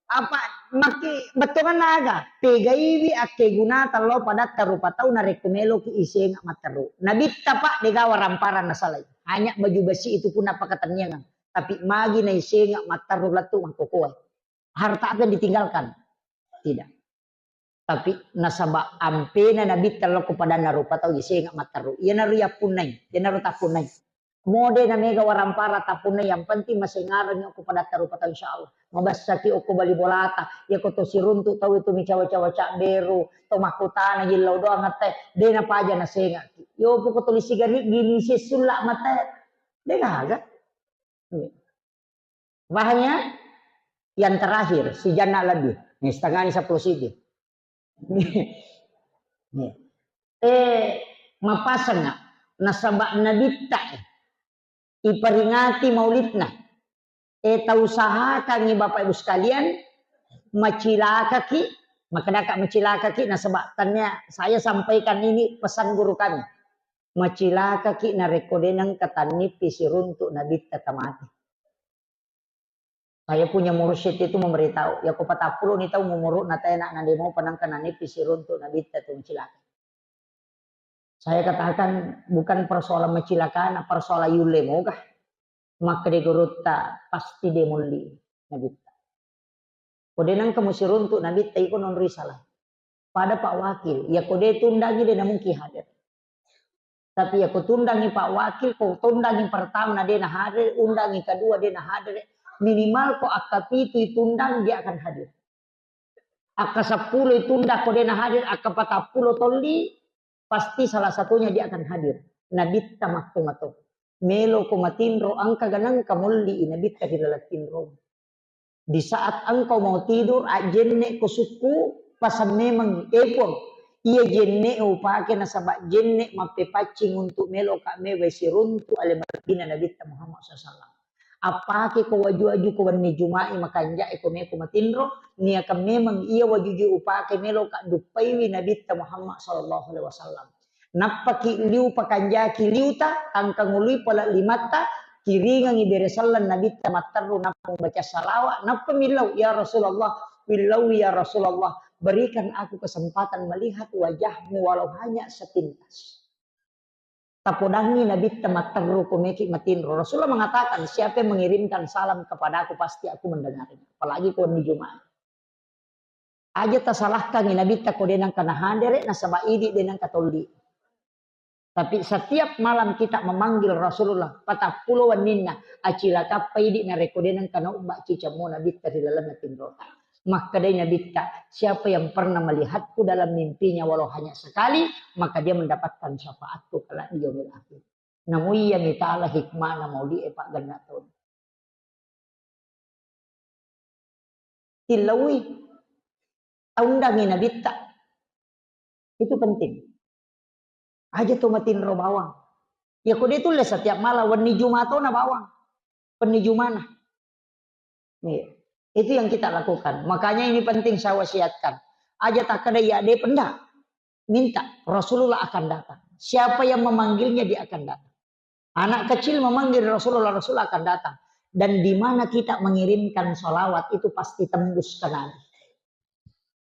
apa maki betulan naga pegaiwi ake guna talo pada tarupa tahu narekumelo ki isi ngak materu nabi tapak dega waramparan nasalai hanya baju besi itu pun apa katanya tapi magi na isi ngak materu latu mangkokoi harta akan ditinggalkan tidak tapi nasabak ampena nabi talo kepada narupa tahu isi ngak materu ia naru ya punai ia naru tapunai mode na mega warampara tapunai yang penting masih ngarang aku pada tarupa tahu insyaallah mabasaki aku bali bolata ya ko to siruntu tahu itu mi cawa-cawa cak beru to makutana gilau doang ngate de na paja na senga yo poko tulis sigari gini si sulak mate de gaga bahannya yang terakhir si jana lebih nih setengah 10 sidi nih mapasang nasabak nabi tak iperingati maulidna usahakan nih Bapak Ibu sekalian macilaka ki maka dakak macilaka ki nasabaktannya saya sampaikan ini pesan guru kami macilaka ki na rekodenang katanip pisiruntuk nabi tatamati Saya punya mursyid itu memberitahu, ya ko patapulo ni tahu mumuruk na tayo na mau panangkan na nipis irunto na bita tung cilaka. Saya katakan bukan persoalan mencilakan, persoalan yule mogah. Maka digurutta pasti demoli nabita. Kode nang kamu sirunto nabita iko non risalah. Pada Pak Wakil, ya kode tundangi dia mungkin hadir. Tapi ya ko tundangi Pak Wakil, ko tundangi pertama na dia na hadir, undangi kedua dia na hadir. Minimal ko akapi itu tundang dia akan hadir. Aka 10 tunda ko dia na hadir, aka 40 toli pasti salah satunya dia akan hadir. Nabit tamak tumato. Melo ko matinro angka ganang kamulli inabit ka tinro. Di saat engkau mau tidur, jenne ko suku pasan memang epon. Ia jenne upake na sabak jenne mapepacing untuk melo ka mewe siruntu ale Madinah Nabi Muhammad SAW. Apake ko waju-waju ko wanni Jumai makanja ko me ko matinro niya ka memang ia wajuju upake melo ka dupaiwi Nabi Muhammad sallallahu alaihi wasallam. Napaki liu pakanjaki liuta tangkang ului pala limata kiringang ibere sallan Nabi tamattaru napung baca salawat napa milau ya Rasulullah milau ya Rasulullah berikan aku kesempatan melihat wajahmu walau hanya sepintas. Tapodangi Nabi tamattaru kumeki matinro. Rasulullah mengatakan siapa yang mengirimkan salam kepada aku pasti aku mendengarnya. Apalagi kau di Jumat. Aja tasalahkan Nabi takodenang kana handere nasaba idi denang katoldi. Tapi setiap malam kita memanggil Rasulullah patapuluan ninna acila kapai di narekodenang kana ubak cicamu Nabi dari dalam natinro. Maka dari Nabi siapa yang pernah melihatku dalam mimpinya walau hanya sekali, maka dia mendapatkan syafaatku kelak di yaumil akhir. Namun ia mita'ala hikmah mau di epak gandaton. Tilawi, undangi Nabi itu penting. Aja tomatin ro bawang. Ya kode itu setiap malam warni Jumato na bawang. Warni Jumana. Nih. Itu yang kita lakukan. Makanya ini penting saya wasiatkan. Aja tak ada ya dia pendak. Minta. Rasulullah akan datang. Siapa yang memanggilnya dia akan datang. Anak kecil memanggil Rasulullah, Rasulullah akan datang. Dan di mana kita mengirimkan sholawat itu pasti tembus ke Nabi.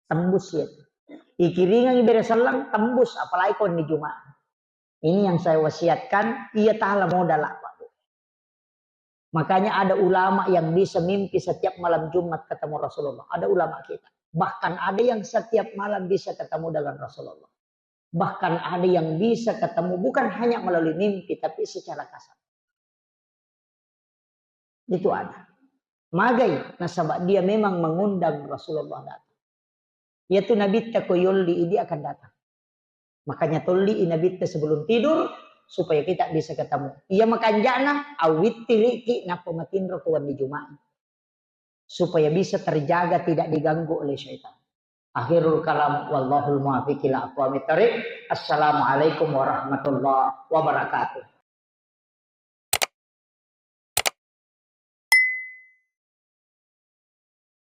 Tembus ya. Ikiringan ibere salam tembus. Apalagi kau di Jumat. Ini yang saya wasiatkan. Ia ta'ala modal apa. Makanya ada ulama yang bisa mimpi setiap malam Jumat ketemu Rasulullah. Ada ulama kita. Bahkan ada yang setiap malam bisa ketemu dengan Rasulullah. Bahkan ada yang bisa ketemu bukan hanya melalui mimpi tapi secara kasar. Itu ada. Magai nasabak dia memang mengundang Rasulullah datang. Yaitu Nabi takoyolli dia akan datang. Makanya tolli Nabi sebelum tidur supaya kita bisa ketemu. Ia makan jana awit tiriki na pematinro kuwan di Jumat. Supaya bisa terjaga tidak diganggu oleh syaitan. Akhirul kalam wallahul muwaffiq ila aqwamit thariq. Assalamualaikum warahmatullahi wabarakatuh.